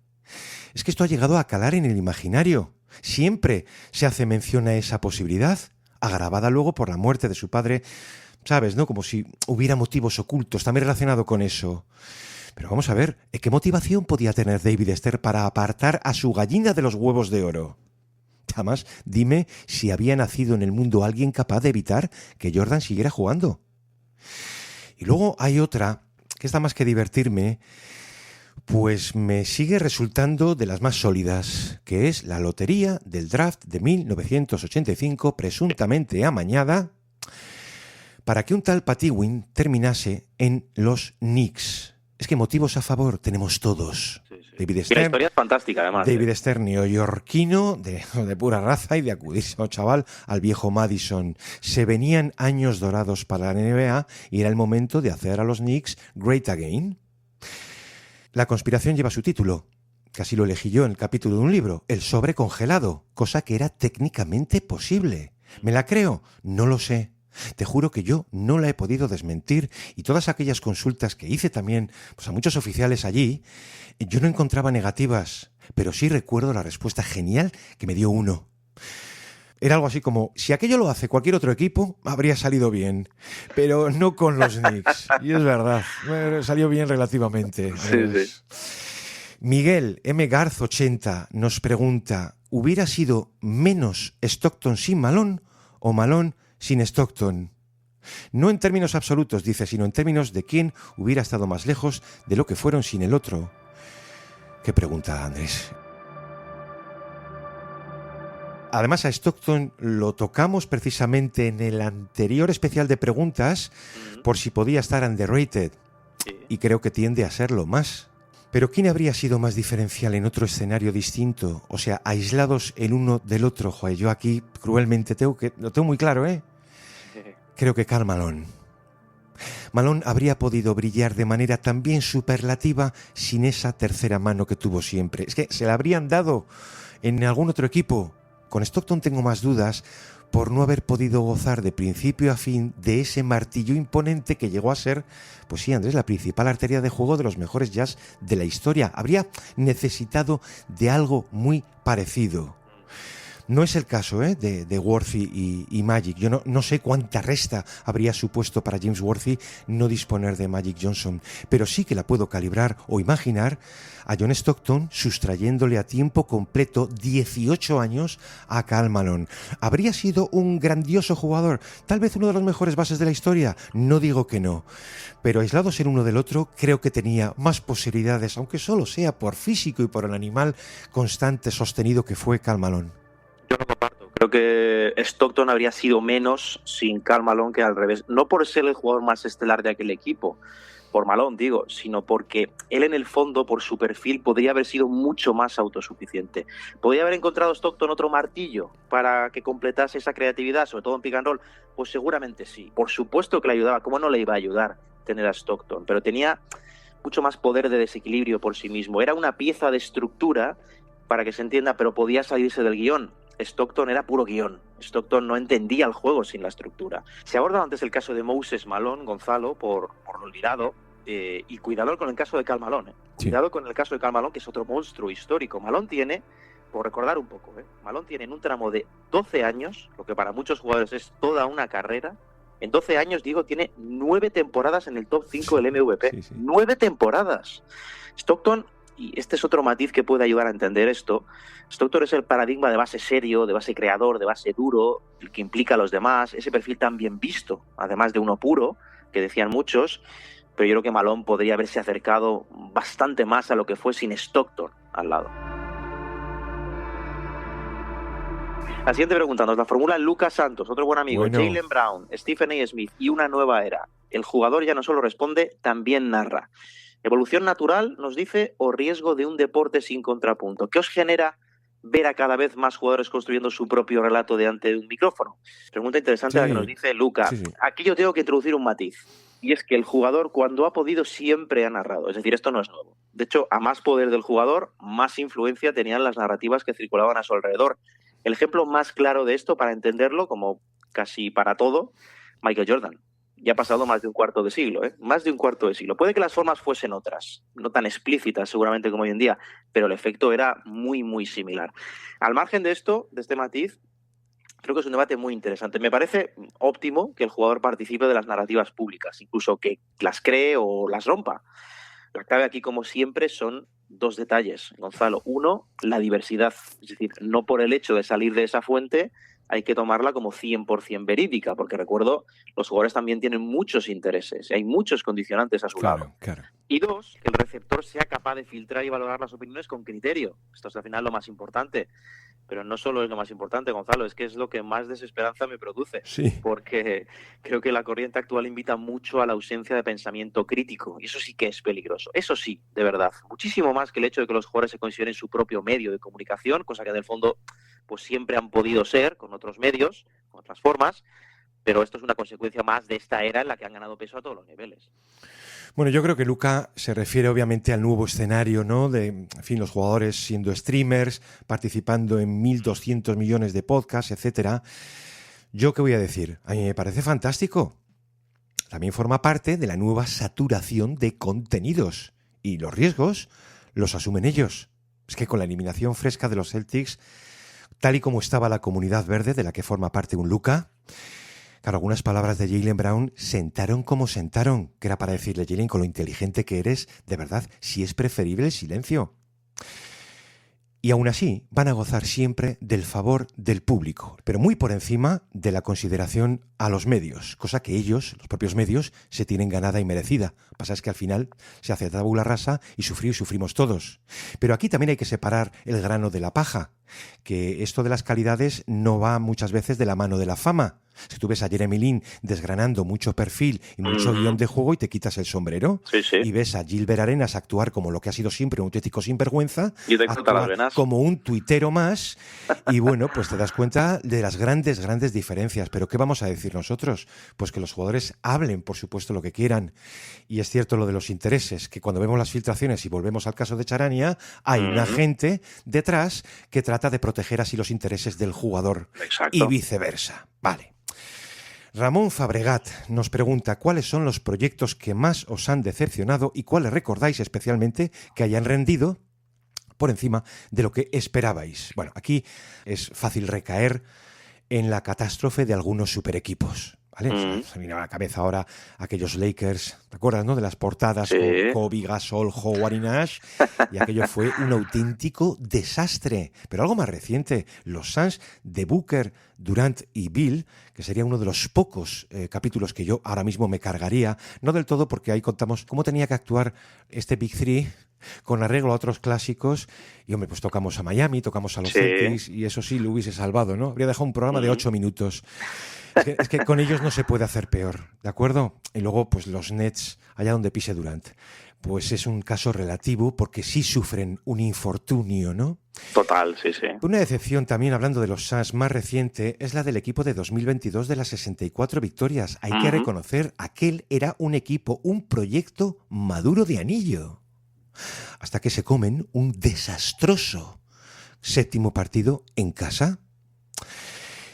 Es que esto ha llegado a calar en el imaginario. Siempre se hace mención a esa posibilidad, agravada luego por la muerte de su padre, ¿sabes, no? Como si hubiera motivos ocultos también relacionado con eso. Pero vamos a ver, ¿qué motivación podía tener David Stern para apartar a su gallina de los huevos de oro? Además, dime si había nacido en el mundo alguien capaz de evitar que Jordan siguiera jugando. Y luego hay otra, que está más que divertirme, pues me sigue resultando de las más sólidas, que es la lotería del draft de 1985, presuntamente amañada, para que un tal Pat Ewing terminase en los Knicks. Es que motivos a favor tenemos todos. Sí. David Y la historia es fantástica, además. David Stern, neoyorquino, de pura raza y de acudísimo chaval al viejo Madison. Se venían años dorados para la NBA y era el momento de hacer a los Knicks great again. La conspiración lleva su título, que así lo elegí yo en el capítulo de un libro, El sobre congelado, cosa que era técnicamente posible. ¿Me la creo? No lo sé. Te juro que yo no la he podido desmentir y todas aquellas consultas que hice también pues a muchos oficiales allí, yo no encontraba negativas, pero sí recuerdo la respuesta genial que me dio uno. Era algo así como, si aquello lo hace cualquier otro equipo, habría salido bien, pero no con los Knicks. Y es verdad, salió bien relativamente. Sí. Miguel M. Garz 80 nos pregunta, ¿hubiera sido menos Stockton sin Malone o Malone sin Stockton? No en términos absolutos, dice, sino en términos de quién hubiera estado más lejos de lo que fueron sin el otro. ¿Qué pregunta, Andrés? Además, a Stockton lo tocamos precisamente en el anterior especial de preguntas por si podía estar underrated. Y creo que tiende a serlo más. Pero ¿quién habría sido más diferencial en otro escenario distinto? O sea, aislados el uno del otro. Joder, yo aquí cruelmente lo tengo muy claro, ¿eh? Creo que Karl Malone. Malone habría podido brillar de manera también superlativa sin esa tercera mano que tuvo siempre. Es que se la habrían dado en algún otro equipo. Con Stockton tengo más dudas por no haber podido gozar de principio a fin de ese martillo imponente que llegó a ser, pues sí, Andrés, la principal arteria de juego de los mejores jazz de la historia. Habría necesitado de algo muy parecido. No es el caso de Worthy y Magic. Yo no sé cuánta resta habría supuesto para James Worthy no disponer de Magic Johnson, pero sí que la puedo calibrar o imaginar a John Stockton sustrayéndole a tiempo completo 18 años a Karl Malone. ¿Habría sido un grandioso jugador? Tal vez uno de los mejores bases de la historia. No digo que no. Pero aislados el uno del otro, creo que tenía más posibilidades, aunque solo sea por físico y por el animal constante, sostenido que fue Karl Malone. Yo no comparto. Creo que Stockton habría sido menos sin Karl Malone que al revés. No por ser el jugador más estelar de aquel equipo, por Malone digo, sino porque él en el fondo, por su perfil, podría haber sido mucho más autosuficiente. ¿Podría haber encontrado Stockton otro martillo para que completase esa creatividad, sobre todo en pick and roll? Pues seguramente sí. Por supuesto que le ayudaba. ¿Cómo no le iba a ayudar tener a Stockton? Pero tenía mucho más poder de desequilibrio por sí mismo. Era una pieza de estructura, para que se entienda, pero podía salirse del guión. Stockton era puro guión. Stockton no entendía el juego sin la estructura. Se ha abordado antes el caso de Moses Malone, Gonzalo, por lo olvidado, y cuidado con el caso de Karl Malone. Sí. Cuidado con el caso de Karl Malone, que es otro monstruo histórico. Malone tiene, por recordar un poco, Malone tiene en un tramo de 12 años, lo que para muchos jugadores es toda una carrera. En 12 años, digo, tiene 9 temporadas en el top 5 del MVP. Sí. 9 temporadas. Stockton, y este es otro matiz que puede ayudar a entender esto, Stockton es el paradigma de base serio, de base creador, de base duro, el que implica a los demás, ese perfil tan bien visto, además de uno puro, que decían muchos, pero yo creo que Malone podría haberse acercado bastante más a lo que fue sin Stockton al lado. La siguiente pregunta nos la formula Lucas Santos, otro buen amigo, bueno. Jaylen Brown, Stephen A. Smith y una nueva era. El jugador ya no solo responde, también narra. ¿Evolución natural, nos dice, o riesgo de un deporte sin contrapunto? ¿Qué os genera ver a cada vez más jugadores construyendo su propio relato delante de un micrófono? Pregunta interesante la que nos dice Luca. Sí. Aquí yo tengo que introducir un matiz. Y es que el jugador, cuando ha podido, siempre ha narrado. Es decir, esto no es nuevo. De hecho, a más poder del jugador, más influencia tenían las narrativas que circulaban a su alrededor. El ejemplo más claro de esto, para entenderlo, como casi para todo, Michael Jordan. Ya ha pasado más de un cuarto de siglo, ¿eh? Más de un cuarto de siglo. Puede que las formas fuesen otras, no tan explícitas seguramente como hoy en día, pero el efecto era muy, muy similar. Al margen de esto, de este matiz, creo que es un debate muy interesante. Me parece óptimo que el jugador participe de las narrativas públicas, incluso que las cree o las rompa. La clave aquí, como siempre, son dos detalles, Gonzalo. Uno, la diversidad. Es decir, no por el hecho de salir de esa fuente hay que tomarla como 100% verídica, porque recuerdo, los jugadores también tienen muchos intereses y hay muchos condicionantes a su lado. Claro. Y dos, que el receptor sea capaz de filtrar y valorar las opiniones con criterio. Esto es al final lo más importante. Pero no solo es lo más importante, Gonzalo, es que es lo que más desesperanza me produce. Sí. Porque creo que la corriente actual invita mucho a la ausencia de pensamiento crítico. Y eso sí que es peligroso. Eso sí, de verdad. Muchísimo más que el hecho de que los jugadores se consideren su propio medio de comunicación, cosa que en el fondo pues siempre han podido ser con otros medios, con otras formas. Pero esto es una consecuencia más de esta era en la que han ganado peso a todos los niveles. Bueno, yo creo que Luca se refiere obviamente al nuevo escenario, ¿no? De, en fin, los jugadores siendo streamers, participando en 1.200 millones de podcasts, etcétera. ¿Yo qué voy a decir? A mí me parece fantástico. También forma parte de la nueva saturación de contenidos. Y los riesgos los asumen ellos. Es que con la eliminación fresca de los Celtics, tal y como estaba la comunidad verde de la que forma parte un Luca, claro, algunas palabras de Jaylen Brown sentaron como sentaron, que era para decirle, Jaylen, con lo inteligente que eres, de verdad, si es preferible el silencio. Y aún así, van a gozar siempre del favor del público, pero muy por encima de la consideración a los medios, cosa que ellos, los propios medios, se tienen ganada y merecida. Lo que pasa es que al final se hace tabula rasa y sufrimos todos. Pero aquí también hay que separar el grano de la paja, que esto de las calidades no va muchas veces de la mano de la fama. Si tú ves a Jeremy Lin desgranando mucho perfil y mucho guión de juego y te quitas el sombrero, sí. Y ves a Gilbert Arenas actuar como lo que ha sido siempre un auténtico sinvergüenza, Y te corta las venas. como un tuitero más, y bueno, pues te das cuenta de las grandes diferencias. Pero ¿qué vamos a decir nosotros? Pues que los jugadores hablen, por supuesto, lo que quieran. Y es cierto lo de los intereses, que cuando vemos las filtraciones y volvemos al caso de Charania, hay una gente detrás que trata de proteger así los intereses del jugador. Exacto. Y viceversa. Vale. Ramón Fabregat nos pregunta cuáles son los proyectos que más os han decepcionado y cuáles recordáis especialmente que hayan rendido por encima de lo que esperabais. Bueno, aquí es fácil recaer en la catástrofe de algunos super equipos. ¿Vale? Se me viene a la cabeza ahora aquellos Lakers, ¿te acuerdas, no? De las portadas con Kobe, Gasol, Howard y Nash, y aquello fue un auténtico desastre. Pero algo más reciente, los Suns de Booker, Durant y Bill, que sería uno de los pocos capítulos que yo ahora mismo me cargaría, no del todo porque ahí contamos cómo tenía que actuar este Big Three con arreglo a otros clásicos, y hombre, pues tocamos a Miami, tocamos a los Celtics, y eso sí lo hubiese salvado, ¿no? Habría dejado un programa de 8 minutos. Es que con ellos no se puede hacer peor, ¿de acuerdo? Y luego, pues los Nets, allá donde pise Durant, pues es un caso relativo porque sí sufren un infortunio, ¿no? Total, sí. Una decepción también, hablando de los Suns, más reciente, es la del equipo de 2022 de las 64 victorias. Hay que reconocer, aquel era un equipo, un proyecto maduro de anillo. Hasta que se comen un desastroso 7º partido en casa.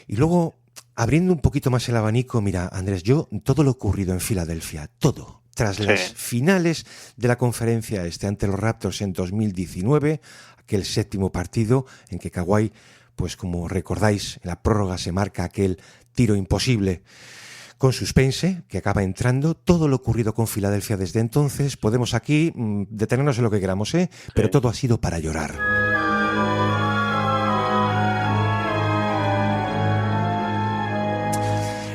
Y luego, abriendo un poquito más el abanico, mira, Andrés, yo todo lo ocurrido en Filadelfia, todo, tras las finales de la conferencia ante los Raptors en 2019, aquel 7º partido en que Kawhi, pues como recordáis, en la prórroga se marca aquel tiro imposible con suspense, que acaba entrando, todo lo ocurrido con Filadelfia desde entonces, podemos aquí detenernos en lo que queramos, pero todo ha sido para llorar.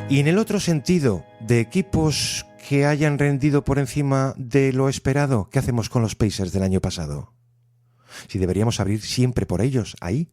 Y en el otro sentido, de equipos que hayan rendido por encima de lo esperado, ¿qué hacemos con los Pacers del año pasado? Si deberíamos abrir siempre por ellos, ahí.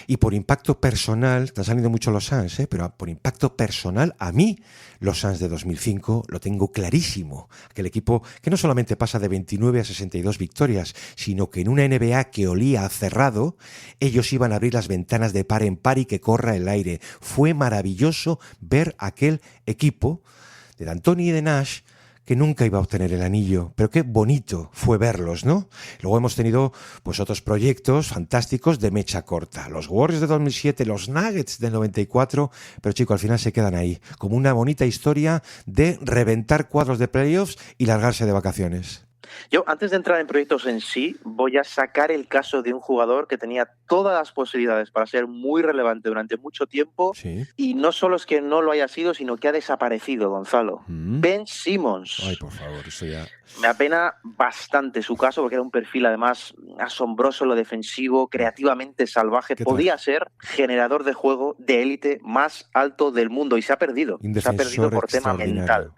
Y por impacto personal, te han salido mucho los Suns, pero por impacto personal, a mí, los Suns de 2005 lo tengo clarísimo. Aquel equipo que no solamente pasa de 29 a 62 victorias, sino que en una NBA que olía a cerrado, ellos iban a abrir las ventanas de par en par y que corra el aire. Fue maravilloso ver aquel equipo de D'Antoni y de Nash que nunca iba a obtener el anillo, pero qué bonito fue verlos, ¿no? Luego hemos tenido pues otros proyectos fantásticos de mecha corta, los Warriors de 2007, los Nuggets del 94, pero chico, al final se quedan ahí, como una bonita historia de reventar cuadros de playoffs y largarse de vacaciones. Yo, antes de entrar en proyectos en sí, voy a sacar el caso de un jugador que tenía todas las posibilidades para ser muy relevante durante mucho tiempo, Sí. y no solo es que no lo haya sido, sino que ha desaparecido, Gonzalo. Ben Simmons. Ay, por favor, eso ya... Me apena bastante su caso, porque era un perfil además asombroso en lo defensivo, creativamente salvaje. Podía ser generador de juego de élite más alto del mundo y se ha perdido. Se ha perdido por tema mental.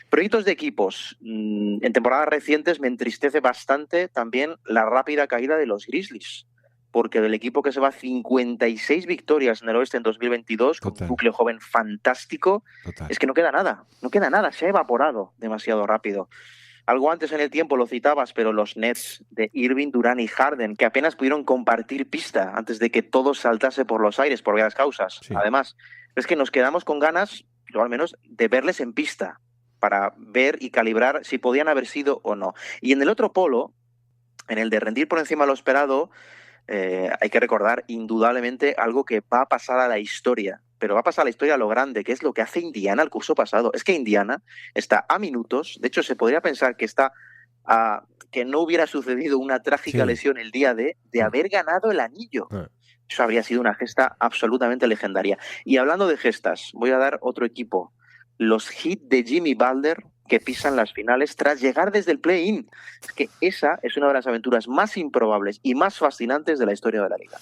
Proyectos de equipos. En temporadas recientes me entristece bastante también la rápida caída de los Grizzlies, porque del equipo que se va 56 victorias en el oeste en 2022, con un núcleo joven fantástico, es que no queda nada, se ha evaporado demasiado rápido. Algo antes en el tiempo lo citabas, pero los Nets de Irving, Durant y Harden, que apenas pudieron compartir pista antes de que todo saltase por los aires por varias causas. Sí. Además, es que nos quedamos con ganas, o al menos, de verles en pista, para ver y calibrar si podían haber sido o no. Y en el otro polo, en el de rendir por encima de lo esperado, hay que recordar indudablemente algo que va a pasar a la historia, pero va a pasar a la historia a lo grande, que es lo que hace Indiana el curso pasado. Es que Indiana está a minutos, de hecho se podría pensar que está que no hubiera sucedido una trágica lesión el día de haber ganado el anillo. Eso habría sido una gesta absolutamente legendaria. Y hablando de gestas, voy a dar otro equipo. Los Heat de Jimmy Butler, que pisan las finales tras llegar desde el play-in. Es que esa es una de las aventuras más improbables y más fascinantes de la historia de la liga.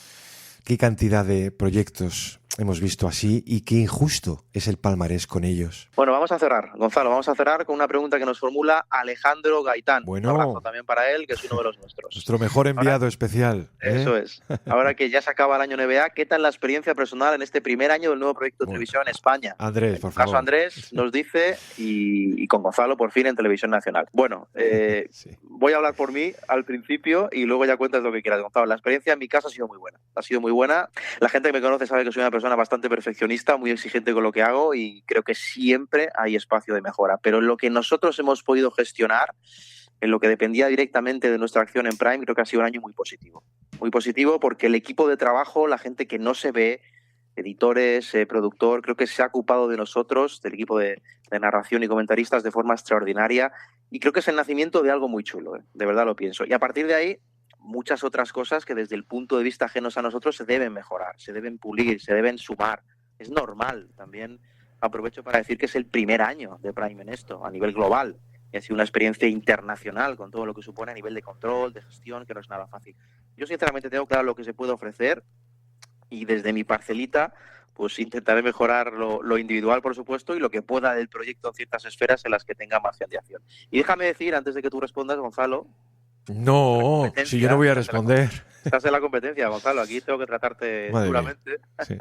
Qué cantidad de proyectos hemos visto así y qué injusto es el palmarés con ellos. Bueno, vamos a cerrar, Gonzalo, vamos a cerrar con una pregunta que nos formula Alejandro Gaitán. Bueno, un abrazo también para él, que es uno de los nuestros. Nuestro mejor enviado especial. Eso es. Ahora que ya se acaba el año NBA, ¿qué tal la experiencia personal en este primer año del nuevo proyecto de televisión en España? Andrés, por favor. Caso Andrés nos dice, y con Gonzalo por fin en Televisión Nacional. Bueno, voy a hablar por mí al principio y luego ya cuentas lo que quieras, Gonzalo. La experiencia en mi casa ha sido muy buena. Ha sido muy buena. La gente que me conoce sabe que soy una persona bastante perfeccionista, muy exigente con lo que hago y creo que siempre hay espacio de mejora. Pero en lo que nosotros hemos podido gestionar, en lo que dependía directamente de nuestra acción en Prime, creo que ha sido un año muy positivo. Muy positivo porque el equipo de trabajo, la gente que no se ve, editores, productor, creo que se ha ocupado de nosotros, del equipo de narración y comentaristas de forma extraordinaria y creo que es el nacimiento de algo muy chulo, de verdad lo pienso. Y a partir de ahí, muchas otras cosas que desde el punto de vista ajenos a nosotros se deben mejorar, se deben pulir, se deben sumar. Es normal. También aprovecho para decir que es el primer año de Prime en esto, a nivel global. Y ha sido una experiencia internacional con todo lo que supone a nivel de control, de gestión, que no es nada fácil. Yo sinceramente tengo claro lo que se puede ofrecer y desde mi parcelita pues intentaré mejorar lo individual, por supuesto, y lo que pueda del proyecto en ciertas esferas en las que tenga margen de acción. Y déjame decir, antes de que tú respondas, Gonzalo... No, si yo no voy a responder. Estás en la competencia, Gonzalo. Aquí tengo que tratarte duramente. Sí.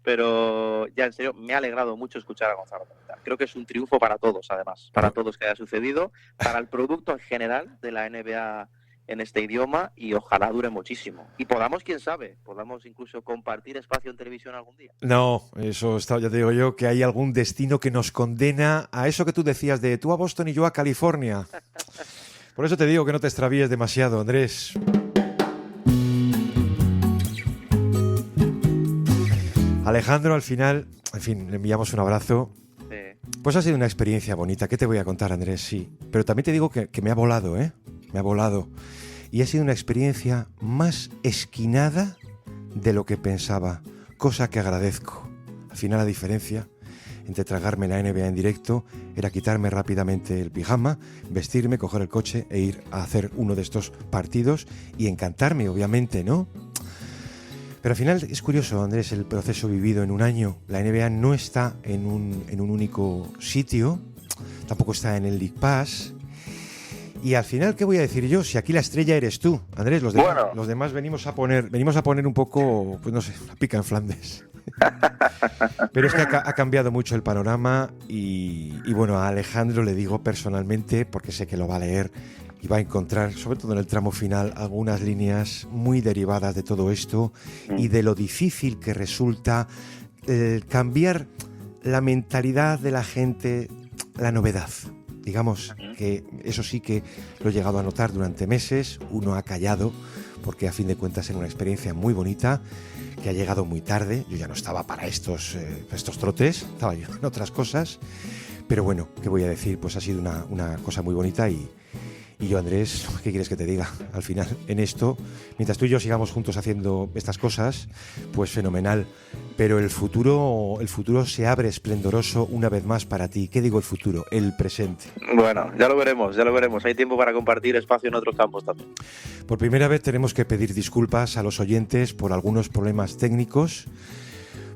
Pero ya, en serio, me ha alegrado mucho escuchar a Gonzalo comentar. Creo que es un triunfo para todos, además. Para todos que haya sucedido. Para el producto en general de la NBA en este idioma. Y ojalá dure muchísimo. Y podamos, quién sabe, podamos incluso compartir espacio en televisión algún día. No, eso está, ya te digo yo, que hay algún destino que nos condena a eso que tú decías de tú a Boston y yo a California. Por eso te digo que no te extravíes demasiado, Andrés. Alejandro, al final, en fin, le enviamos un abrazo. Pues ha sido una experiencia bonita. ¿Qué te voy a contar, Andrés? Sí. Pero también te digo que me ha volado, ¿eh? Me ha volado. Y ha sido una experiencia más esquinada de lo que pensaba. Cosa que agradezco. Al final, la diferencia entre tragarme la NBA en directo era quitarme rápidamente el pijama, vestirme, coger el coche e ir a hacer uno de estos partidos y encantarme, obviamente, ¿no? Pero al final es curioso, Andrés, el proceso vivido en un año. La NBA no está en un único sitio, tampoco está en el League Pass. Y al final, ¿qué voy a decir yo? Si aquí la estrella eres tú, Andrés, los demás venimos a poner un poco, pues no sé, la pica en Flandes. Pero es que ha cambiado mucho el panorama y bueno, a Alejandro le digo personalmente, porque sé que lo va a leer y va a encontrar, sobre todo en el tramo final, algunas líneas muy derivadas de todo esto y de lo difícil que resulta cambiar la mentalidad de la gente, la novedad. digamos que eso sí que lo he llegado a notar durante meses. Uno ha callado porque a fin de cuentas era una experiencia muy bonita que ha llegado muy tarde. Yo ya no estaba para estos trotes, estaba yo en otras cosas. Pero bueno, ¿qué voy a decir? Pues ha sido una cosa muy bonita y yo, Andrés, ¿qué quieres que te diga? Al final, en esto, mientras tú y yo sigamos juntos haciendo estas cosas, pues fenomenal. Pero el futuro se abre esplendoroso una vez más para ti. ¿Qué digo el futuro? El presente. Bueno, ya lo veremos. Hay tiempo para compartir espacio en otros campos también. Por primera vez tenemos que pedir disculpas a los oyentes por algunos problemas técnicos.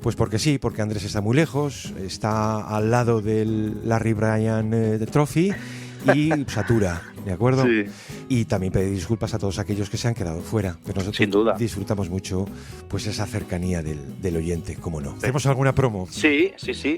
Pues porque sí, porque Andrés está muy lejos, está al lado del Larry Bryan Trophy y satura, ¿de acuerdo? Sí. Y también pedir disculpas a todos aquellos que se han quedado fuera, pero nosotros Sin duda. disfrutamos mucho pues esa cercanía del oyente, ¿cómo no? ¿Hacemos alguna promo? Sí.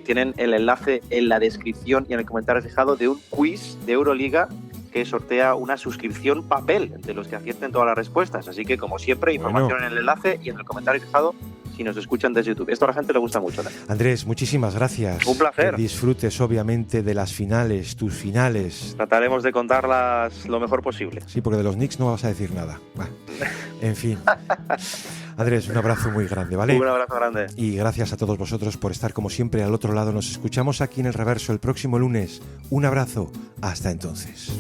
Tienen el enlace en la descripción y en el comentario fijado de un quiz de Euroliga que sortea una suscripción papel de los que acierten todas las respuestas. Así que, como siempre, información en el enlace y en el comentario fijado si nos escuchan desde YouTube. Esto a la gente le gusta mucho, ¿no? Andrés, muchísimas gracias. Un placer. Que disfrutes, obviamente, de las finales, tus finales. Trataremos de contarlas lo mejor posible. Sí, porque de los Knicks no vas a decir nada. Bah. En fin. Andrés, un abrazo muy grande, ¿vale? Un abrazo grande. Y gracias a todos vosotros por estar como siempre al otro lado. Nos escuchamos aquí en El Reverso el próximo lunes. Un abrazo. Hasta entonces.